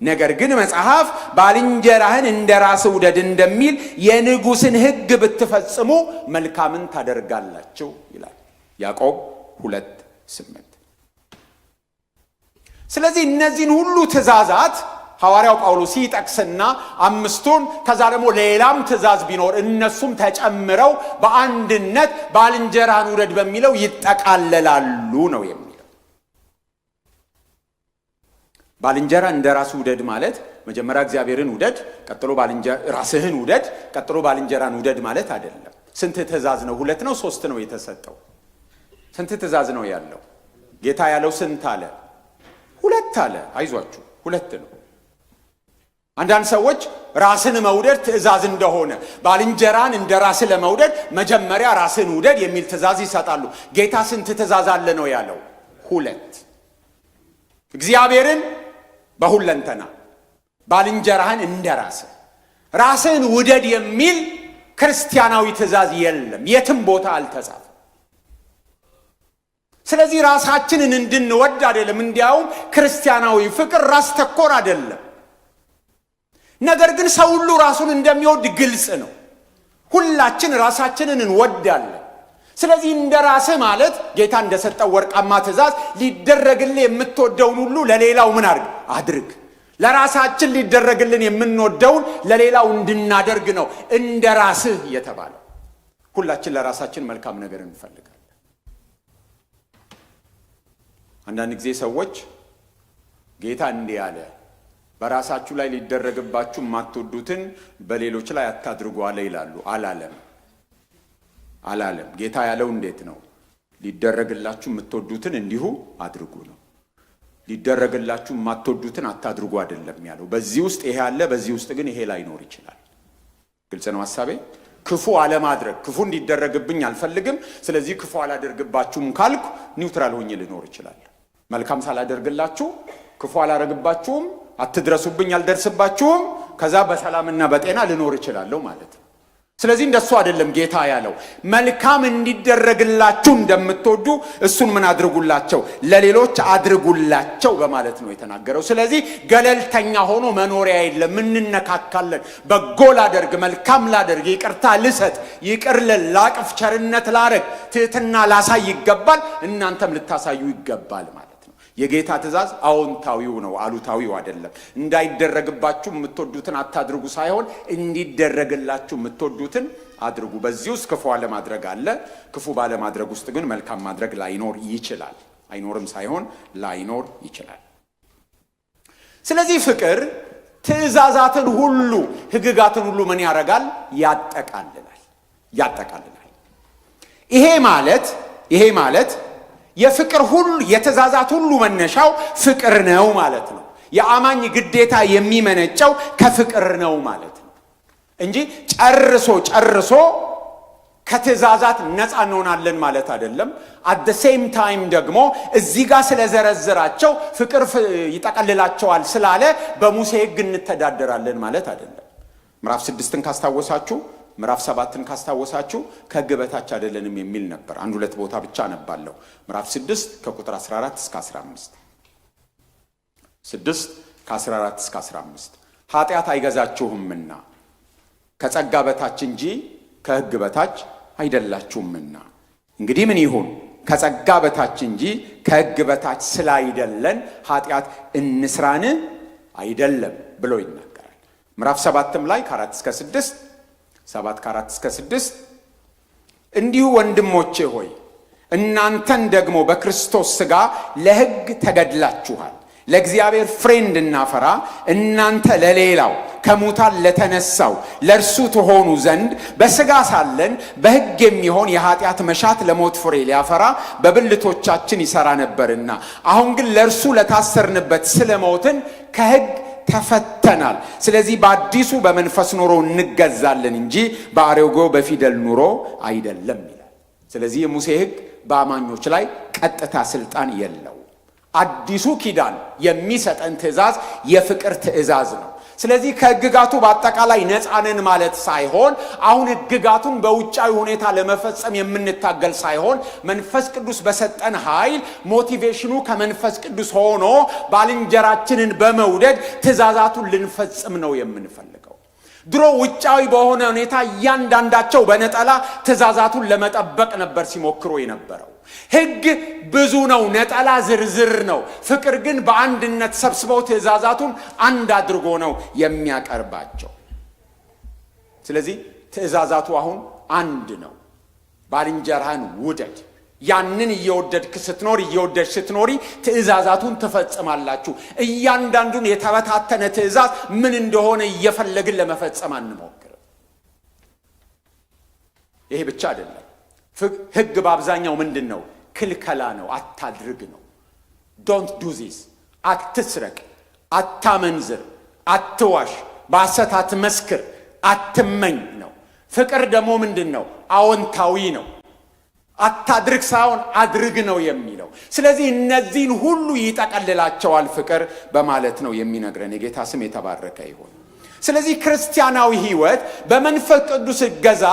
Speaker 1: ነገር ግን መጽሐፍ ባልንጀራህን እንደ ራስ ውደድ እንደሚል የንጉሥን ሕግ ብትፈጽሙ መልካምን ታደርጋላችሁ ይላል ያዕቆብ 2:8። ስለዚህ እነዚህን ሁሉ ትእዛዛት ሐዋርያው ጳውሎስ ሲጠቅስና 5ቱን ከዛ ደግሞ ሌላም ትእዛዝ ቢኖር እነሱም ተጨምረው በአንድነት ባልንጀራህን ውደድ በሚለው ይጠቃለላሉ ነው የሚለው። ባልንጀራ እንደ ራስ ውደድ ማለት መጀመሪያ እግዚአብሔርን ውደድ፣ ቀጥሎ ራስህን ውደድ፣ ቀጥሎ ባልንጀራን ውደድ ማለት አይደለም። ስንት ትእዛዝ ነው? 2 ነው 3 ነው የተሰጠው? ስንት ትእዛዝ ነው ያለው? ጌታ ያለው ስንት አለ? 2 አለ። አይዟችሁ 2 ነው። አንዳንድ ሰዎች ራስን መውደድ ትእዛዝ እንደሆነ ባልንጀራን እንደ ራስ ለመውደድ መጀመሪያ ራስን ውደድ የሚል ትእዛዝ ይሰጣሉ። ጌታ ስንት ትእዛዝ አለ ነው ያለው? 2። እግዚአብሔርን በሁለንተና ባልንጀራህን እንደ ራስህን ውደድ የሚል ክርስቲያናዊ ትእዛዝ የለም፣ የትም ቦታ አልተጻፈም። ስለዚህ ራሳችንን እንድንወድ አይደለም። እንዲያውም ክርስቲያናዊ ፍቅር ራስ ተኮር አይደለም። ነገር ግን ሰው ሁሉ ራሱን እንደሚወድ ግልጽ ነው። ሁላችን ራሳችንን እንወዳለን። ስለዚህ እንደ ራስህ ማለት ጌታ እንደሰጠው ወርቃማ ትእዛዝ ሊደረግልህ የምትወደውን ሁሉ ለሌላው ምን አድርግ። ለራሳችን ሊደረግልን የምንወደውን ለሌላው እንድናደርግ ነው እንደ ራስህ የተባለው። ሁላችን ለራሳችን መልካም ነገር እንፈልጋለን። አንዳንድ ጊዜ ሰዎች ጌታ እንዲህ አለ፣ በራሳችሁ ላይ ሊደረግባችሁ የማትወዱትን በሌሎች ላይ አታድርጉ አለ ይላሉ። አላለም። አላለም። ጌታ ያለው እንዴት ነው? ሊደረግላችሁ የምትወዱትን እንዲሁ አድርጉ ነው። ሊደረግላችሁ የማትወዱትን አታድርጉ አይደለም ያለው። በዚህ ውስጥ ይሄ አለ፣ በዚህ ውስጥ ግን ይሄ ላይኖር ይችላል። ግልጽ ነው ሐሳቤ? ክፉ አለማድረግ፣ ክፉ እንዲደረግብኝ አልፈልግም፣ ስለዚህ ክፉ አላደርግባችሁም ካልኩ ኒውትራል ሆኜ ልኖር ይችላል። መልካም ሳላደርግላችሁ፣ ክፉ አላደርግባችሁም፣ አትድረሱብኝ፣ አልደርስባችሁም፣ ከዛ በሰላምና በጤና ልኖር ይችላለሁ ማለት ነው። ስለዚህ እንደሱ አይደለም ጌታ ያለው። መልካም እንዲደረግላችሁ እንደምትወዱ እሱን ምን አድርጉላቸው? ለሌሎች አድርጉላቸው በማለት ነው የተናገረው። ስለዚህ ገለልተኛ ሆኖ መኖሪያ የለም። እንነካካለን። በጎ ላደርግ፣ መልካም ላደርግ፣ ይቅርታ ልሰጥ፣ ይቅር ላቅፍ፣ ቸርነት ላረግ፣ ትህትና ላሳይ ይገባል። እናንተም ልታሳዩ ይገባል ማለት ነው። የጌታ ትእዛዝ አዎንታዊው ነው፣ አሉታዊው አይደለም። እንዳይደረግባችሁ የምትወዱትን አታድርጉ ሳይሆን እንዲደረግላችሁ የምትወዱትን አድርጉ። በዚህ ውስጥ ክፉ አለማድረግ አለ። ክፉ ባለማድረግ ውስጥ ግን መልካም ማድረግ ላይኖር ይችላል። አይኖርም ሳይሆን ላይኖር ይችላል። ስለዚህ ፍቅር ትእዛዛትን ሁሉ፣ ህግጋትን ሁሉ ምን ያደርጋል? ያጠቃልላል። ይሄ ማለት የፍቅር ሁሉ የትእዛዛት ሁሉ መነሻው ፍቅር ነው ማለት ነው። የአማኝ ግዴታ የሚመነጨው ከፍቅር ነው ማለት ነው እንጂ ጨርሶ ከትእዛዛት ነፃ እንሆናለን ማለት አይደለም። at the same time ደግሞ እዚህ ጋር ስለዘረዘራቸው ፍቅር ይጠቀልላቸዋል ስላለ በሙሴ ሕግ እንተዳደራለን ማለት አይደለም። ምዕራፍ 6ን ካስታወሳችሁ፣ ምዕራፍ 7ን ካስታወሳችሁ ከሕግ በታች አይደለንም የሚል ነበር። አንድ ሁለት ቦታ ብቻ አነባለሁ። ምዕራፍ 6 ከቁጥር 14 እስከ 15 6 ከ14 እስከ 15 ኃጢአት አይገዛችሁምና ከጸጋ በታች እንጂ ከሕግ በታች አይደላችሁምና እንግዲህ ምን ይሁን? ከጸጋ በታች እንጂ ከሕግ በታች ስላይደለን ኃጢአት እንስራን አይደለም ብሎ ይናገራል። ምዕራፍ 7ም ላይ ከ4 እስከ 6 7 ከ4 እስከ 6 እንዲሁ ወንድሞቼ ሆይ እናንተን ደግሞ በክርስቶስ ሥጋ ለሕግ ተገድላችኋል፣ ለእግዚአብሔር ፍሬ እንድናፈራ እናንተ ለሌላው ከሙታን ለተነሳው ለእርሱ ትሆኑ ዘንድ በሥጋ ሳለን በሕግ የሚሆን የኃጢአት መሻት ለሞት ፍሬ ሊያፈራ በብልቶቻችን ይሠራ ነበርና፣ አሁን ግን ለእርሱ ለታሰርንበት ስለሞትን ከሕግ ተፈተናል። ስለዚህ በአዲሱ በመንፈስ ኑሮ እንገዛለን እንጂ በአሮጌው በፊደል ኑሮ አይደለም ይላል። ስለዚህ የሙሴ ሕግ በአማኞች ላይ ቀጥታ ስልጣን የለው። አዲሱ ኪዳን የሚሰጠን ትእዛዝ የፍቅር ትእዛዝ ነው። ስለዚህ ከሕግጋቱ በአጠቃላይ ነፃነን ማለት ሳይሆን አሁን ሕግጋቱን በውጫዊ ሁኔታ ለመፈጸም የምንታገል ሳይሆን መንፈስ ቅዱስ በሰጠን ኃይል ሞቲቬሽኑ ከመንፈስ ቅዱስ ሆኖ ባልንጀራችንን በመውደድ ትእዛዛቱን ልንፈጽም ነው የምንፈልገው። ድሮ ውጫዊ በሆነ ሁኔታ እያንዳንዳቸው በነጠላ ትእዛዛቱን ለመጠበቅ ነበር ሲሞክሩ የነበረው። ሕግ ብዙ ነው፣ ነጠላ ዝርዝር ነው። ፍቅር ግን በአንድነት ሰብስበው ትእዛዛቱን አንድ አድርጎ ነው የሚያቀርባቸው። ስለዚህ ትእዛዛቱ አሁን አንድ ነው። ባልንጀራህን ውደድ። ያንን እየወደድክ ስትኖር፣ እየወደድሽ ስትኖሪ ትእዛዛቱን ትፈጽማላችሁ። እያንዳንዱን የተበታተነ ትእዛዝ ምን እንደሆነ እየፈለግን ለመፈጸም አንሞክርም። ይሄ ብቻ አይደለም። ሕግ በአብዛኛው ምንድን ነው? ክልከላ ነው፣ አታድርግ ነው። ዶንት ዱ ዚስ፣ አትስረቅ፣ አታመንዝር፣ አትዋሽ፣ በሐሰት አትመስክር፣ አትመኝ ነው። ፍቅር ደግሞ ምንድን ነው? አዎንታዊ ነው። አታድርግ ሳይሆን አድርግ ነው የሚለው። ስለዚህ እነዚህን ሁሉ ይጠቀልላቸዋል ፍቅር በማለት ነው የሚነግረን። የጌታ ስም የተባረከ ይሁን። ስለዚህ ክርስቲያናዊ ሕይወት በመንፈስ ቅዱስ እገዛ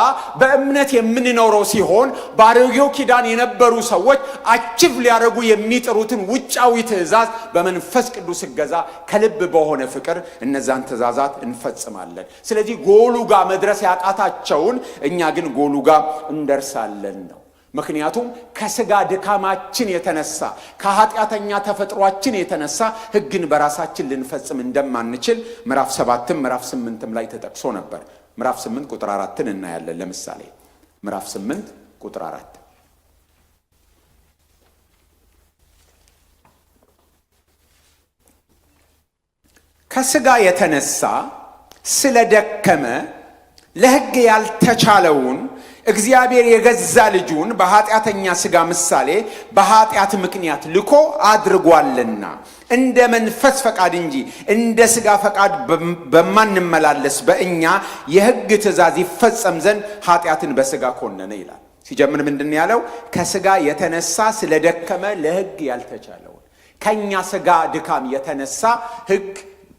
Speaker 1: በእምነት የምንኖረው ሲሆን በአሮጌው ኪዳን የነበሩ ሰዎች አቺቭ ሊያደርጉ የሚጥሩትን ውጫዊ ትእዛዝ በመንፈስ ቅዱስ እገዛ ከልብ በሆነ ፍቅር እነዛን ትእዛዛት እንፈጽማለን። ስለዚህ ጎሉ ጋር መድረስ ያቃታቸውን እኛ ግን ጎሉ ጋር እንደርሳለን ነው። ምክንያቱም ከሥጋ ድካማችን የተነሳ ከኃጢአተኛ ተፈጥሯችን የተነሳ ሕግን በራሳችን ልንፈጽም እንደማንችል ምዕራፍ 7ም ምዕራፍ 8ም ላይ ተጠቅሶ ነበር። ምዕራፍ 8 ቁጥር 4ን እናያለን። ለምሳሌ ምዕራፍ 8 ቁጥር 4 ከሥጋ የተነሳ ስለደከመ ለሕግ ያልተቻለውን እግዚአብሔር የገዛ ልጁን በኃጢአተኛ ሥጋ ምሳሌ በኃጢአት ምክንያት ልኮ አድርጓልና እንደ መንፈስ ፈቃድ እንጂ እንደ ሥጋ ፈቃድ በማንመላለስ በእኛ የሕግ ትእዛዝ ይፈጸም ዘንድ ኃጢአትን በሥጋ ኮነነ ይላል። ሲጀምር ምንድን ያለው? ከሥጋ የተነሳ ስለደከመ ለሕግ ያልተቻለውን ከኛ ሥጋ ድካም የተነሳ ሕግ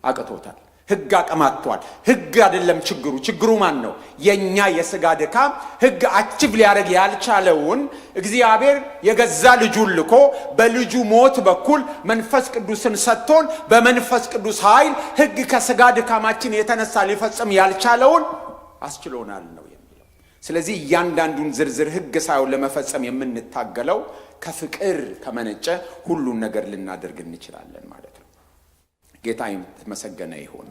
Speaker 1: አቅቶታል። ሕግ አቀማጥቷል። ሕግ አይደለም ችግሩ ማን ነው? የኛ የሥጋ ድካም ሕግ አችብ ሊያደርግ ያልቻለውን እግዚአብሔር የገዛ ልጁን ልኮ በልጁ ሞት በኩል መንፈስ ቅዱስን ሰጥቶን በመንፈስ ቅዱስ ኃይል ሕግ ከሥጋ ድካማችን የተነሳ ሊፈጽም ያልቻለውን አስችሎናል ነው የሚለው። ስለዚህ እያንዳንዱን ዝርዝር ሕግ ሳይሆን ለመፈጸም የምንታገለው ከፍቅር ከመነጨ ሁሉን ነገር ልናደርግ እንችላለን ማለት ነው። ጌታ የተመሰገነ ይሁን።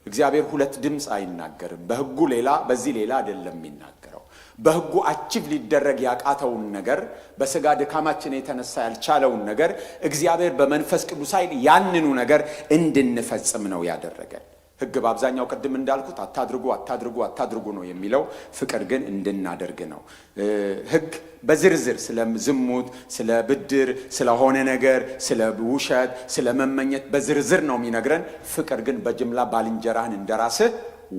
Speaker 1: እግዚአብሔር ሁለት ድምፅ አይናገርም። በሕጉ ሌላ በዚህ ሌላ አይደለም የሚናገረው። በሕጉ አችብ ሊደረግ ያቃተውን ነገር በሥጋ ድካማችን የተነሳ ያልቻለውን ነገር እግዚአብሔር በመንፈስ ቅዱስ ኃይል ያንኑ ነገር እንድንፈጽም ነው ያደረገን። ሕግ በአብዛኛው ቅድም እንዳልኩት አታድርጉ ነው የሚለው። ፍቅር ግን እንድናደርግ ነው። ሕግ በዝርዝር ስለ ዝሙት፣ ስለ ብድር፣ ስለሆነ ነገር፣ ስለ ውሸት፣ ስለ መመኘት በዝርዝር ነው የሚነግረን። ፍቅር ግን በጅምላ ባልንጀራህን እንደራስህ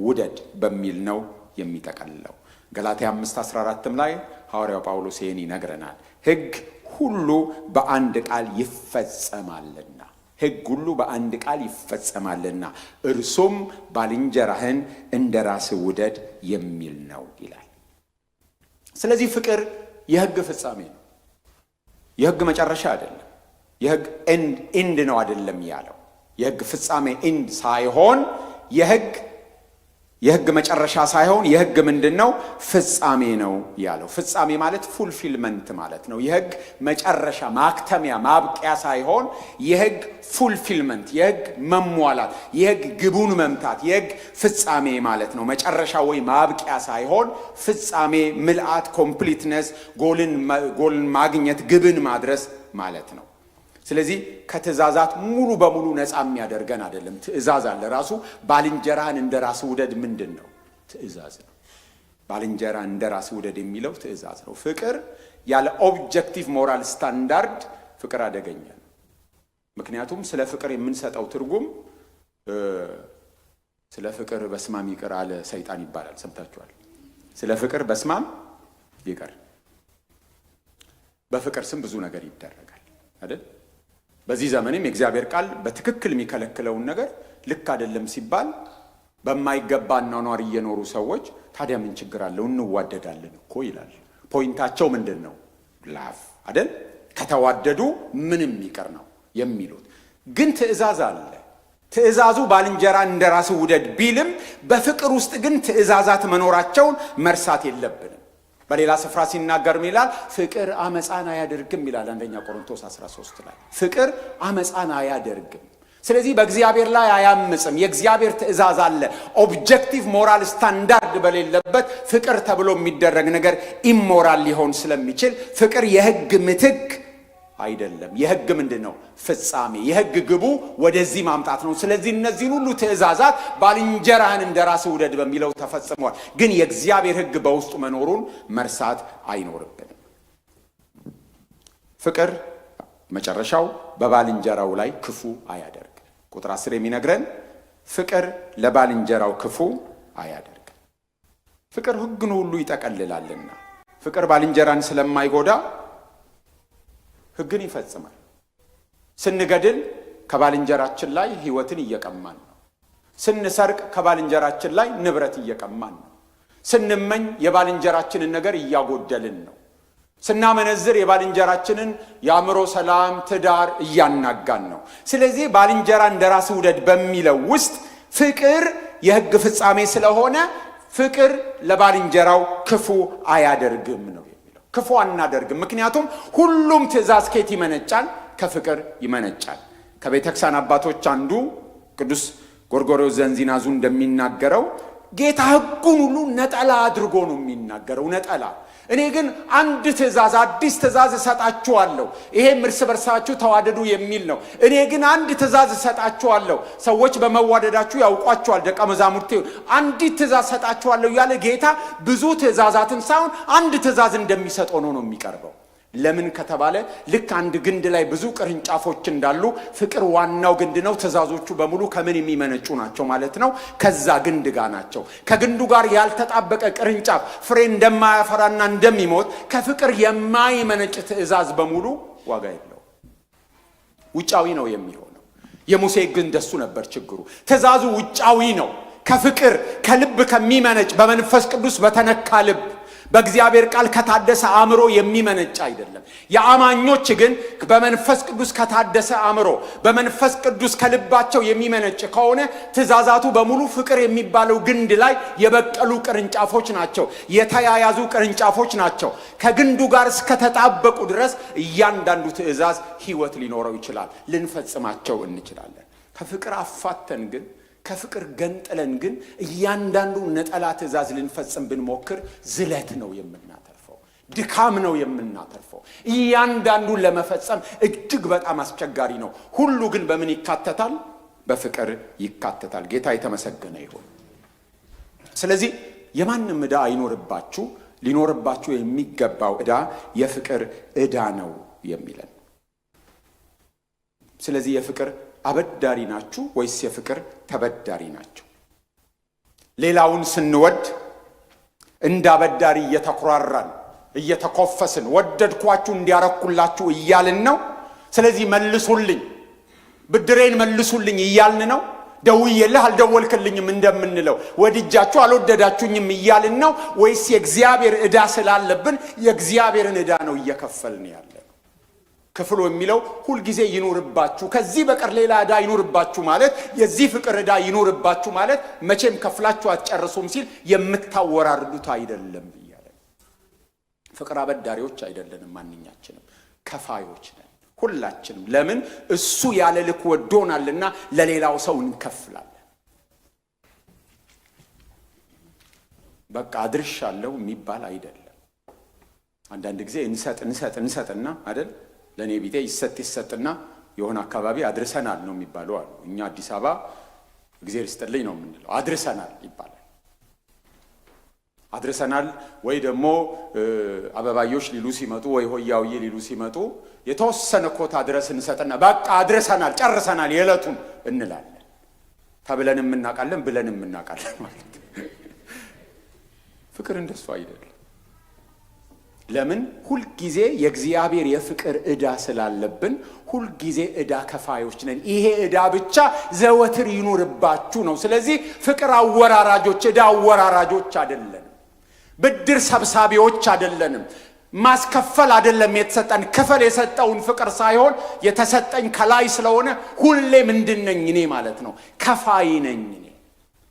Speaker 1: ውደድ በሚል ነው የሚጠቀልለው። ገላትያ 5:14 ላይ ሐዋርያው ጳውሎስ ይህን ይነግረናል። ሕግ ሁሉ በአንድ ቃል ይፈጸማልና ሕግ ሁሉ በአንድ ቃል ይፈጸማልና እርሱም ባልንጀራህን እንደራስህ ውደድ የሚል ነው ይላል። ስለዚህ ፍቅር የሕግ ፍጻሜ ነው። የሕግ መጨረሻ አይደለም። የሕግ ኤንድ ነው አይደለም ያለው። የሕግ ፍጻሜ ኤንድ ሳይሆን የሕግ መጨረሻ ሳይሆን የሕግ ምንድነው? ፍጻሜ ነው ያለው። ፍጻሜ ማለት ፉልፊልመንት ማለት ነው። የሕግ መጨረሻ ማክተሚያ ማብቂያ ሳይሆን የሕግ ፉልፊልመንት፣ የሕግ መሟላት፣ የሕግ ግቡን መምታት፣ የሕግ ፍጻሜ ማለት ነው። መጨረሻ ወይ ማብቂያ ሳይሆን ፍጻሜ፣ ምልአት፣ ኮምፕሊትነስ፣ ጎልን ማግኘት፣ ግብን ማድረስ ማለት ነው። ስለዚህ ከትእዛዛት ሙሉ በሙሉ ነፃ የሚያደርገን አይደለም። ትእዛዝ አለ ራሱ። ባልንጀራህን እንደራስህ ውደድ ምንድን ነው? ትእዛዝ ነው። ባልንጀራህን እንደራስህ ውደድ የሚለው ትእዛዝ ነው። ፍቅር ያለ ኦብጀክቲቭ ሞራል ስታንዳርድ ፍቅር አደገኛ ነው። ምክንያቱም ስለ ፍቅር የምንሰጠው ትርጉም ስለ ፍቅር በስማም ይቅር አለ ሰይጣን ይባላል። ሰምታችኋል? ስለ ፍቅር በስማም ይቅር። በፍቅር ስም ብዙ ነገር ይደረጋል አይደል? በዚህ ዘመንም የእግዚአብሔር ቃል በትክክል የሚከለክለውን ነገር ልክ አይደለም ሲባል በማይገባ አኗኗር እየኖሩ ሰዎች ታዲያ ምን ችግር አለው እንዋደዳለን እኮ ይላል። ፖይንታቸው ምንድን ነው? ላፍ አይደል? ከተዋደዱ ምንም ይቀር ነው የሚሉት። ግን ትእዛዝ አለ። ትእዛዙ ባልንጀራን እንደራስህ ውደድ ቢልም በፍቅር ውስጥ ግን ትእዛዛት መኖራቸውን መርሳት የለብንም። በሌላ ስፍራ ሲናገር ይላል ፍቅር አመፃን አያደርግም ይላል። አንደኛ ቆሮንቶስ 13 ላይ ፍቅር አመፃን አያደርግም። ስለዚህ በእግዚአብሔር ላይ አያምፅም። የእግዚአብሔር ትእዛዝ አለ። ኦብጀክቲቭ ሞራል ስታንዳርድ በሌለበት ፍቅር ተብሎ የሚደረግ ነገር ኢሞራል ሊሆን ስለሚችል ፍቅር የሕግ ምትክ አይደለም። የሕግ ምንድን ነው? ፍጻሜ። የሕግ ግቡ ወደዚህ ማምጣት ነው። ስለዚህ እነዚህን ሁሉ ትእዛዛት ባልንጀራህን እንደራስህ ውደድ በሚለው ተፈጽመዋል። ግን የእግዚአብሔር ሕግ በውስጡ መኖሩን መርሳት አይኖርብንም። ፍቅር መጨረሻው በባልንጀራው ላይ ክፉ አያደርግ። ቁጥር 10 የሚነግረን ፍቅር ለባልንጀራው ክፉ አያደርግ። ፍቅር ሕግን ሁሉ ይጠቀልላልና ፍቅር ባልንጀራን ስለማይጎዳ ሕግን ይፈጽማል። ስንገድል ከባልንጀራችን ላይ ሕይወትን እየቀማን ነው። ስንሰርቅ ከባልንጀራችን ላይ ንብረት እየቀማን ነው። ስንመኝ የባልንጀራችንን ነገር እያጎደልን ነው። ስናመነዝር የባልንጀራችንን የአእምሮ ሰላም፣ ትዳር እያናጋን ነው። ስለዚህ ባልንጀራ እንደራስህ ውደድ በሚለው ውስጥ ፍቅር የሕግ ፍጻሜ ስለሆነ ፍቅር ለባልንጀራው ክፉ አያደርግም ነው። ክፉ አናደርግም። ምክንያቱም ሁሉም ትእዛዝ ከየት ይመነጫል? ከፍቅር ይመነጫል። ከቤተክርስቲያን አባቶች አንዱ ቅዱስ ጎርጎርዮስ ዘንዚናዙ እንደሚናገረው ጌታ ሕጉን ሁሉ ነጠላ አድርጎ ነው የሚናገረው። ነጠላ። እኔ ግን አንድ ትእዛዝ፣ አዲስ ትእዛዝ እሰጣችኋለሁ፣ ይሄም እርስ በርሳችሁ ተዋደዱ የሚል ነው። እኔ ግን አንድ ትእዛዝ እሰጣችኋለሁ፣ ሰዎች በመዋደዳችሁ ያውቋቸዋል ደቀ መዛሙርቴ። አንዲት ትእዛዝ እሰጣችኋለሁ ያለ ጌታ ብዙ ትእዛዛትን ሳይሆን አንድ ትእዛዝ እንደሚሰጥ ሆኖ ነው የሚቀርበው። ለምን ከተባለ ልክ አንድ ግንድ ላይ ብዙ ቅርንጫፎች እንዳሉ ፍቅር ዋናው ግንድ ነው። ትእዛዞቹ በሙሉ ከምን የሚመነጩ ናቸው ማለት ነው? ከዛ ግንድ ጋር ናቸው። ከግንዱ ጋር ያልተጣበቀ ቅርንጫፍ ፍሬ እንደማያፈራና እንደሚሞት ከፍቅር የማይመነጭ ትእዛዝ በሙሉ ዋጋ የለው፣ ውጫዊ ነው የሚሆነው። የሙሴ ሕግ እንደሱ ነበር ችግሩ። ትእዛዙ ውጫዊ ነው፣ ከፍቅር ከልብ ከሚመነጭ በመንፈስ ቅዱስ በተነካ ልብ በእግዚአብሔር ቃል ከታደሰ አእምሮ የሚመነጭ አይደለም። የአማኞች ግን በመንፈስ ቅዱስ ከታደሰ አእምሮ በመንፈስ ቅዱስ ከልባቸው የሚመነጭ ከሆነ ትእዛዛቱ በሙሉ ፍቅር የሚባለው ግንድ ላይ የበቀሉ ቅርንጫፎች ናቸው፣ የተያያዙ ቅርንጫፎች ናቸው። ከግንዱ ጋር እስከተጣበቁ ድረስ እያንዳንዱ ትእዛዝ ሕይወት ሊኖረው ይችላል፣ ልንፈጽማቸው እንችላለን። ከፍቅር አፋተን ግን ከፍቅር ገንጥለን ግን እያንዳንዱ ነጠላ ትእዛዝ ልንፈጽም ብንሞክር ዝለት ነው የምናተርፈው፣ ድካም ነው የምናተርፈው። እያንዳንዱን ለመፈጸም እጅግ በጣም አስቸጋሪ ነው። ሁሉ ግን በምን ይካተታል? በፍቅር ይካተታል። ጌታ የተመሰገነ ይሁን። ስለዚህ የማንም ዕዳ አይኖርባችሁ፣ ሊኖርባችሁ የሚገባው ዕዳ የፍቅር ዕዳ ነው የሚለን። ስለዚህ የፍቅር አበዳሪ ናችሁ ወይስ የፍቅር ተበዳሪ ናችሁ? ሌላውን ስንወድ እንደ አበዳሪ እየተኩራራን እየተኮፈስን ወደድኳችሁ እንዲያረኩላችሁ እያልን ነው። ስለዚህ መልሱልኝ፣ ብድሬን መልሱልኝ እያልን ነው። ደውዬልህ አልደወልክልኝም እንደምንለው ወድጃችሁ አልወደዳችሁኝም እያልን ነው። ወይስ የእግዚአብሔር ዕዳ ስላለብን የእግዚአብሔርን ዕዳ ነው እየከፈልን ያለ? ክፍሉ የሚለው ሁልጊዜ ይኑርባችሁ፣ ከዚህ በቀር ሌላ ዕዳ ይኑርባችሁ ማለት የዚህ ፍቅር ዕዳ ይኑርባችሁ ማለት መቼም ከፍላችሁ አትጨርሱም ሲል የምታወራርዱት አይደለም ብያለ። ፍቅር አበዳሪዎች አይደለንም፣ ማንኛችንም ከፋዮች ነን ሁላችንም። ለምን? እሱ ያለ ልክ ወዶናልና ለሌላው ሰው እንከፍላለን። በቃ አድርሻለሁ የሚባል አይደለም። አንዳንድ ጊዜ እንሰጥና አይደል ለኔ ቢጤ ይሰጥና የሆነ አካባቢ አድርሰናል ነው የሚባለው አሉ። እኛ አዲስ አበባ እግዚአብሔር ይስጥልኝ ነው የምንለው፣ አድርሰናል ይባላል። አድርሰናል ወይ ደግሞ አበባዮች ሊሉ ሲመጡ ወይ ሆያውዬ ሊሉ ሲመጡ የተወሰነ ኮታ ድረስ እንሰጥና በቃ አድርሰናል ጨርሰናል የዕለቱን እንላለን። ተብለንም እናውቃለን ብለንም እናውቃለን ማለት። ፍቅር እንደሱ አይደለም። ለምን? ሁልጊዜ የእግዚአብሔር የፍቅር ዕዳ ስላለብን ሁልጊዜ ዕዳ ከፋዮች ነን። ይሄ ዕዳ ብቻ ዘወትር ይኑርባችሁ ነው። ስለዚህ ፍቅር አወራራጆች፣ ዕዳ አወራራጆች አይደለንም። ብድር ሰብሳቢዎች አይደለንም። ማስከፈል አይደለም የተሰጠን፣ ክፈል የሰጠውን ፍቅር ሳይሆን የተሰጠኝ ከላይ ስለሆነ ሁሌ ምንድነኝ እኔ ማለት ነው? ከፋይ ነኝ እኔ።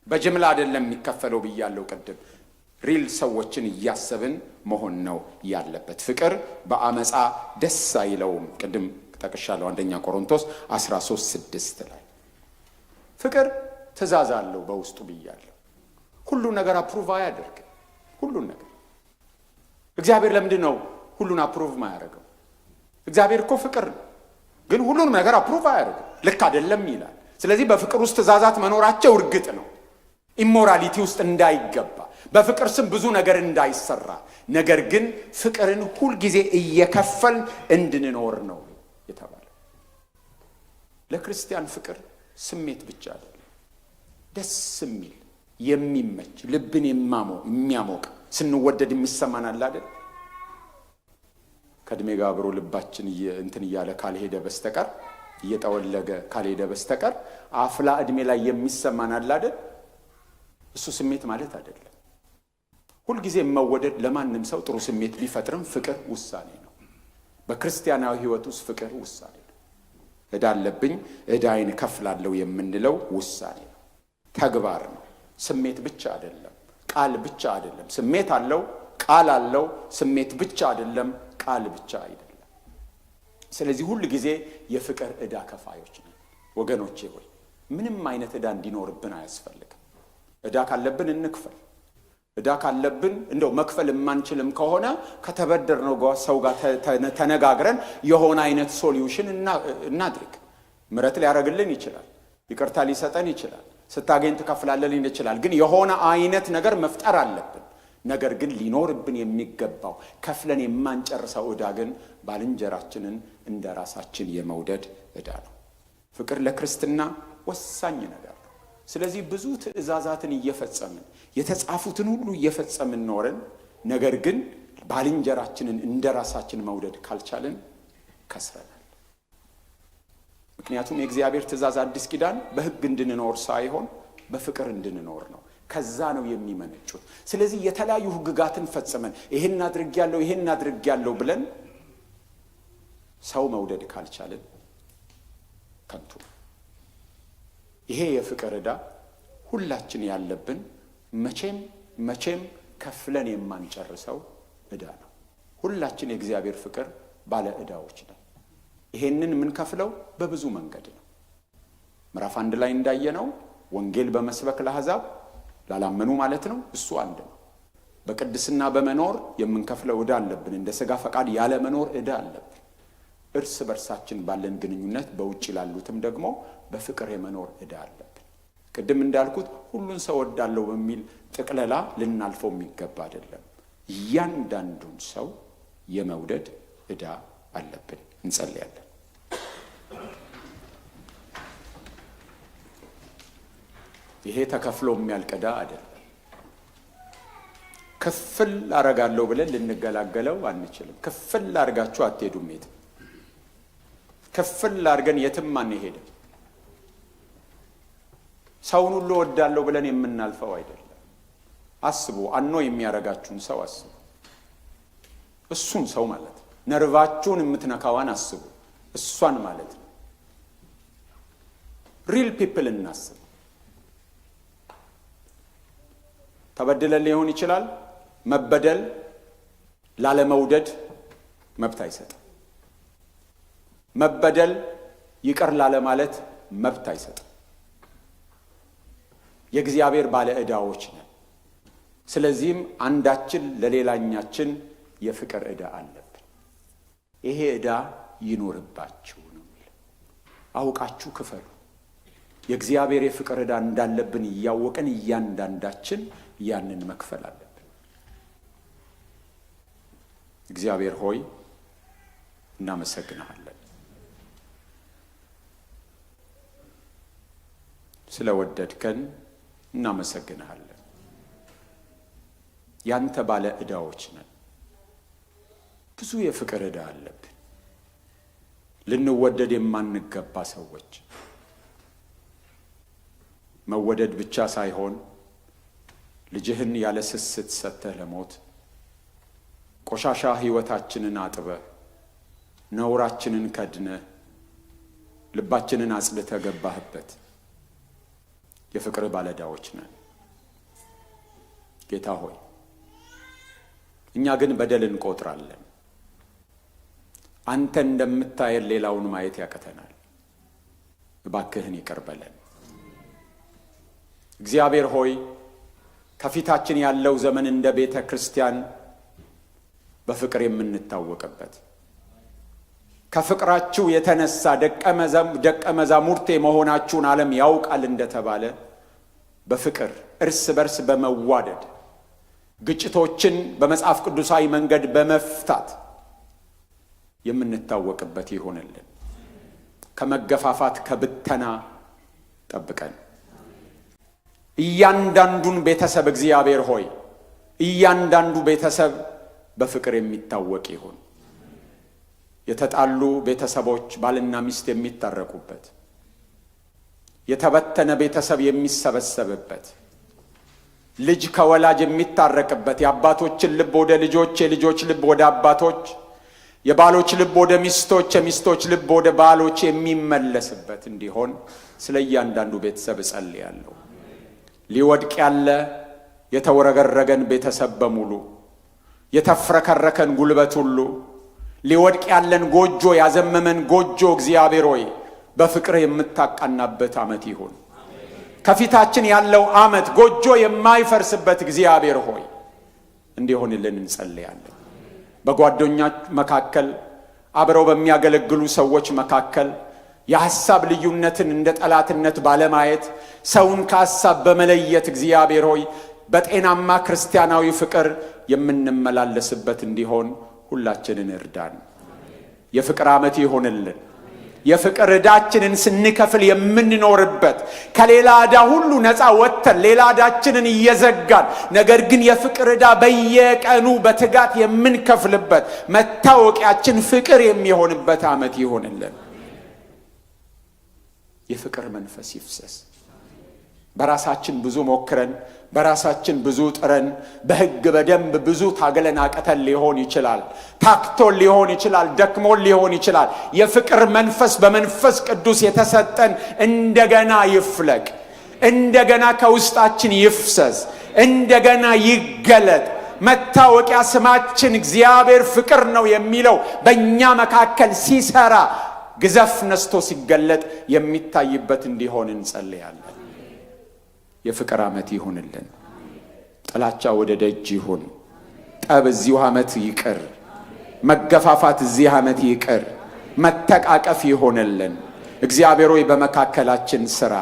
Speaker 1: በጅምላ አይደለም የሚከፈለው ብያለሁ ቅድም። ሪል ሰዎችን እያሰብን መሆን ነው ያለበት። ፍቅር በአመፃ ደስ አይለውም። ቅድም ጠቅሻለሁ፣ አንደኛ ቆሮንቶስ 13:6 ላይ ፍቅር ትእዛዝ አለው በውስጡ ብያለሁ። ሁሉ ነገር አፕሩቭ አያደርግ። ሁሉን ነገር እግዚአብሔር ለምንድን ነው ሁሉን አፕሩቭ ማያደርገው? እግዚአብሔር እኮ ፍቅር ነው፣ ግን ሁሉንም ነገር አፕሩቭ አያደርግም። ልክ አይደለም ይላል። ስለዚህ በፍቅር ውስጥ ትእዛዛት መኖራቸው እርግጥ ነው፣ ኢሞራሊቲ ውስጥ እንዳይገባ፣ በፍቅር ስም ብዙ ነገር እንዳይሰራ፣ ነገር ግን ፍቅርን ሁልጊዜ እየከፈል እንድንኖር ነው የተባለው። ለክርስቲያን ፍቅር ስሜት ብቻ አይደለም፣ ደስ የሚል የሚመች ልብን የሚያሞቅ ስንወደድ የሚሰማናል አይደል? ከእድሜ ጋር አብሮ ልባችን እንትን እያለ ካልሄደ በስተቀር እየጠወለገ ካልሄደ በስተቀር አፍላ እድሜ ላይ የሚሰማናል አይደል? እሱ ስሜት ማለት አይደለም። ሁልጊዜ መወደድ ለማንም ሰው ጥሩ ስሜት ቢፈጥርም ፍቅር ውሳኔ ነው። በክርስቲያናዊ ሕይወት ውስጥ ፍቅር ውሳኔ ነው። ዕዳ አለብኝ ዕዳዬን እከፍላለሁ የምንለው ውሳኔ ነው፣ ተግባር ነው። ስሜት ብቻ አይደለም፣ ቃል ብቻ አይደለም። ስሜት አለው፣ ቃል አለው። ስሜት ብቻ አይደለም፣ ቃል ብቻ አይደለም። ስለዚህ ሁል ጊዜ የፍቅር ዕዳ ከፋዮች ነን ወገኖቼ ሆይ። ምንም አይነት ዕዳ እንዲኖርብን አያስፈልግም። ዕዳ ካለብን እንክፈል። ዕዳ ካለብን እንደው መክፈል የማንችልም ከሆነ ከተበደርነው ሰው ጋር ተነጋግረን የሆነ አይነት ሶሉሽን እናድርግ። ምሕረት ሊያደርግልን ይችላል፣ ይቅርታ ሊሰጠን ይችላል፣ ስታገኝ ትከፍላለህ ሊል ይችላል። ግን የሆነ አይነት ነገር መፍጠር አለብን። ነገር ግን ሊኖርብን የሚገባው ከፍለን የማንጨርሰው ዕዳ ግን ባልንጀራችንን እንደ ራሳችን የመውደድ ዕዳ ነው። ፍቅር ለክርስትና ወሳኝ ነገር ነው። ስለዚህ ብዙ ትእዛዛትን እየፈጸምን የተጻፉትን ሁሉ እየፈጸምን ኖረን ነገር ግን ባልንጀራችንን እንደ ራሳችን መውደድ ካልቻልን ከስረናል። ምክንያቱም የእግዚአብሔር ትእዛዝ አዲስ ኪዳን በሕግ እንድንኖር ሳይሆን በፍቅር እንድንኖር ነው። ከዛ ነው የሚመነጩት። ስለዚህ የተለያዩ ሕግጋትን ፈጽመን ይሄን አድርጌያለሁ ብለን ሰው መውደድ ካልቻልን ከንቱ። ይሄ የፍቅር ዕዳ ሁላችን ያለብን መቼም ከፍለን የማንጨርሰው ዕዳ ነው። ሁላችን የእግዚአብሔር ፍቅር ባለ ዕዳዎች ነን። ይሄንን የምንከፍለው በብዙ መንገድ ነው። ምዕራፍ 1 ላይ እንዳየነው ወንጌል በመስበክ ለአሕዛብ ላላመኑ ማለት ነው። እሱ አንድ ነው። በቅድስና በመኖር የምንከፍለው ዕዳ አለብን። እንደ ሥጋ ፈቃድ ያለ መኖር ዕዳ አለብን። እርስ በርሳችን ባለን ግንኙነት በውጭ ላሉትም ደግሞ በፍቅር የመኖር ዕዳ አለብን። ቅድም እንዳልኩት ሁሉን ሰው ወዳለው በሚል ጥቅለላ ልናልፈው የሚገባ አይደለም። እያንዳንዱን ሰው የመውደድ ዕዳ አለብን። እንጸልያለን። ይሄ ተከፍሎ የሚያልቅ ዕዳ አይደለም። ክፍል አረጋለሁ ብለን ልንገላገለው አንችልም። ክፍል አርጋችሁ አትሄዱም። የትም ክፍል አርገን የትም አንሄድም። ሰውን ሁሉ ወዳለሁ ብለን የምናልፈው አይደለም። አስቡ፣ የሚያረጋችሁን ሰው አስቡ። እሱን ሰው ማለት ነው። ነርቫችሁን የምትነካዋን አስቡ፣ እሷን ማለት ነው። ሪል ፒፕል እናስብ። ተበድለን ሊሆን ይችላል። መበደል ላለመውደድ መብት አይሰጥም። መበደል ይቅር ላለማለት መብት አይሰጥም። የእግዚአብሔር ባለ ዕዳዎች ነን። ስለዚህም አንዳችን ለሌላኛችን የፍቅር ዕዳ አለብን። ይሄ ዕዳ ይኖርባችሁ ነው የሚለው። አውቃችሁ ክፈሉ። የእግዚአብሔር የፍቅር ዕዳ እንዳለብን እያወቅን እያንዳንዳችን ያንን መክፈል አለብን። እግዚአብሔር ሆይ እናመሰግንሃለን። ስለወደድከን እናመሰግንሃለን። ያንተ ባለ ዕዳዎች ነን። ብዙ የፍቅር ዕዳ አለብን። ልንወደድ የማንገባ ሰዎች፣ መወደድ ብቻ ሳይሆን ልጅህን ያለ ስስት ሰጥተህ ለሞት ቆሻሻ ሕይወታችንን አጥበህ ነውራችንን ከድነህ ልባችንን አጽድተህ ገባህበት። የፍቅር ባለዕዳዎች ነን። ጌታ ሆይ እኛ ግን በደል እንቆጥራለን። አንተ እንደምታየን ሌላውን ማየት ያቅተናል። እባክህን ይቅር በለን። እግዚአብሔር ሆይ ከፊታችን ያለው ዘመን እንደ ቤተ ክርስቲያን በፍቅር የምንታወቅበት፣ ከፍቅራችሁ የተነሳ ደቀ መዛሙርቴ መሆናችሁን ዓለም ያውቃል እንደተባለ በፍቅር እርስ በርስ በመዋደድ ግጭቶችን በመጽሐፍ ቅዱሳዊ መንገድ በመፍታት የምንታወቅበት ይሆንልን። ከመገፋፋት ከብተና ጠብቀን። እያንዳንዱን ቤተሰብ እግዚአብሔር ሆይ እያንዳንዱ ቤተሰብ በፍቅር የሚታወቅ ይሁን። የተጣሉ ቤተሰቦች ባልና ሚስት የሚታረቁበት፣ የተበተነ ቤተሰብ የሚሰበሰብበት፣ ልጅ ከወላጅ የሚታረቅበት፣ የአባቶችን ልብ ወደ ልጆች፣ የልጆች ልብ ወደ አባቶች፣ የባሎች ልብ ወደ ሚስቶች፣ የሚስቶች ልብ ወደ ባሎች የሚመለስበት እንዲሆን ስለ እያንዳንዱ ቤተሰብ እጸልያለሁ። ሊወድቅ ያለ የተወረገረገን ቤተሰብ በሙሉ፣ የተፍረከረከን ጉልበት ሁሉ፣ ሊወድቅ ያለን ጎጆ ያዘመመን ጎጆ እግዚአብሔር ሆይ በፍቅር የምታቃናበት ዓመት ይሁን። ከፊታችን ያለው ዓመት ጎጆ የማይፈርስበት እግዚአብሔር ሆይ እንዲሆንልን እንጸልያለን። በጓደኞች መካከል አብረው በሚያገለግሉ ሰዎች መካከል የሐሳብ ልዩነትን እንደ ጠላትነት ባለማየት ሰውን ከሐሳብ በመለየት እግዚአብሔር ሆይ በጤናማ ክርስቲያናዊ ፍቅር የምንመላለስበት እንዲሆን ሁላችንን እርዳን። የፍቅር ዓመት ይሆንልን። የፍቅር ዕዳችንን ስንከፍል የምንኖርበት ከሌላ ዕዳ ሁሉ ነፃ ወጥተን ሌላ ዕዳችንን እየዘጋን ነገር ግን የፍቅር ዕዳ በየቀኑ በትጋት የምንከፍልበት መታወቂያችን ፍቅር የሚሆንበት ዓመት ይሆንልን። የፍቅር መንፈስ ይፍሰስ። በራሳችን ብዙ ሞክረን በራሳችን ብዙ ጥረን በሕግ በደንብ ብዙ ታገለን አቀተን ሊሆን ይችላል። ታክቶን ሊሆን ይችላል። ደክሞን ሊሆን ይችላል። የፍቅር መንፈስ በመንፈስ ቅዱስ የተሰጠን እንደገና ይፍለቅ። እንደገና ከውስጣችን ይፍሰስ። እንደገና ይገለጥ። መታወቂያ ስማችን እግዚአብሔር ፍቅር ነው የሚለው በእኛ መካከል ሲሰራ ግዘፍ ነስቶ ሲገለጥ የሚታይበት እንዲሆን እንጸልያለን። የፍቅር ዓመት ይሁንልን። ጥላቻ ወደ ደጅ ይሁን። ጠብ እዚሁ ዓመት ይቅር። መገፋፋት እዚህ ዓመት ይቅር። መተቃቀፍ ይሆንልን። እግዚአብሔር ሆይ በመካከላችን ሥራ።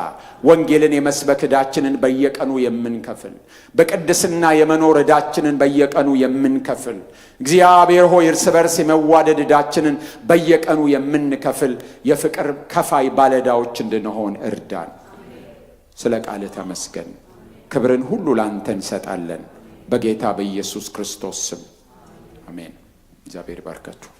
Speaker 1: ወንጌልን የመስበክ ዕዳችንን በየቀኑ የምንከፍል፣ በቅድስና የመኖር ዕዳችንን በየቀኑ የምንከፍል፣ እግዚአብሔር ሆይ እርስ በርስ የመዋደድ ዕዳችንን በየቀኑ የምንከፍል የፍቅር ከፋይ ባለዕዳዎች እንድንሆን እርዳን። ስለ ቃል ተመስገን። ክብርን ሁሉ ላንተ እንሰጣለን በጌታ በኢየሱስ ክርስቶስ ስም አሜን። እግዚአብሔር ይባርካችሁ።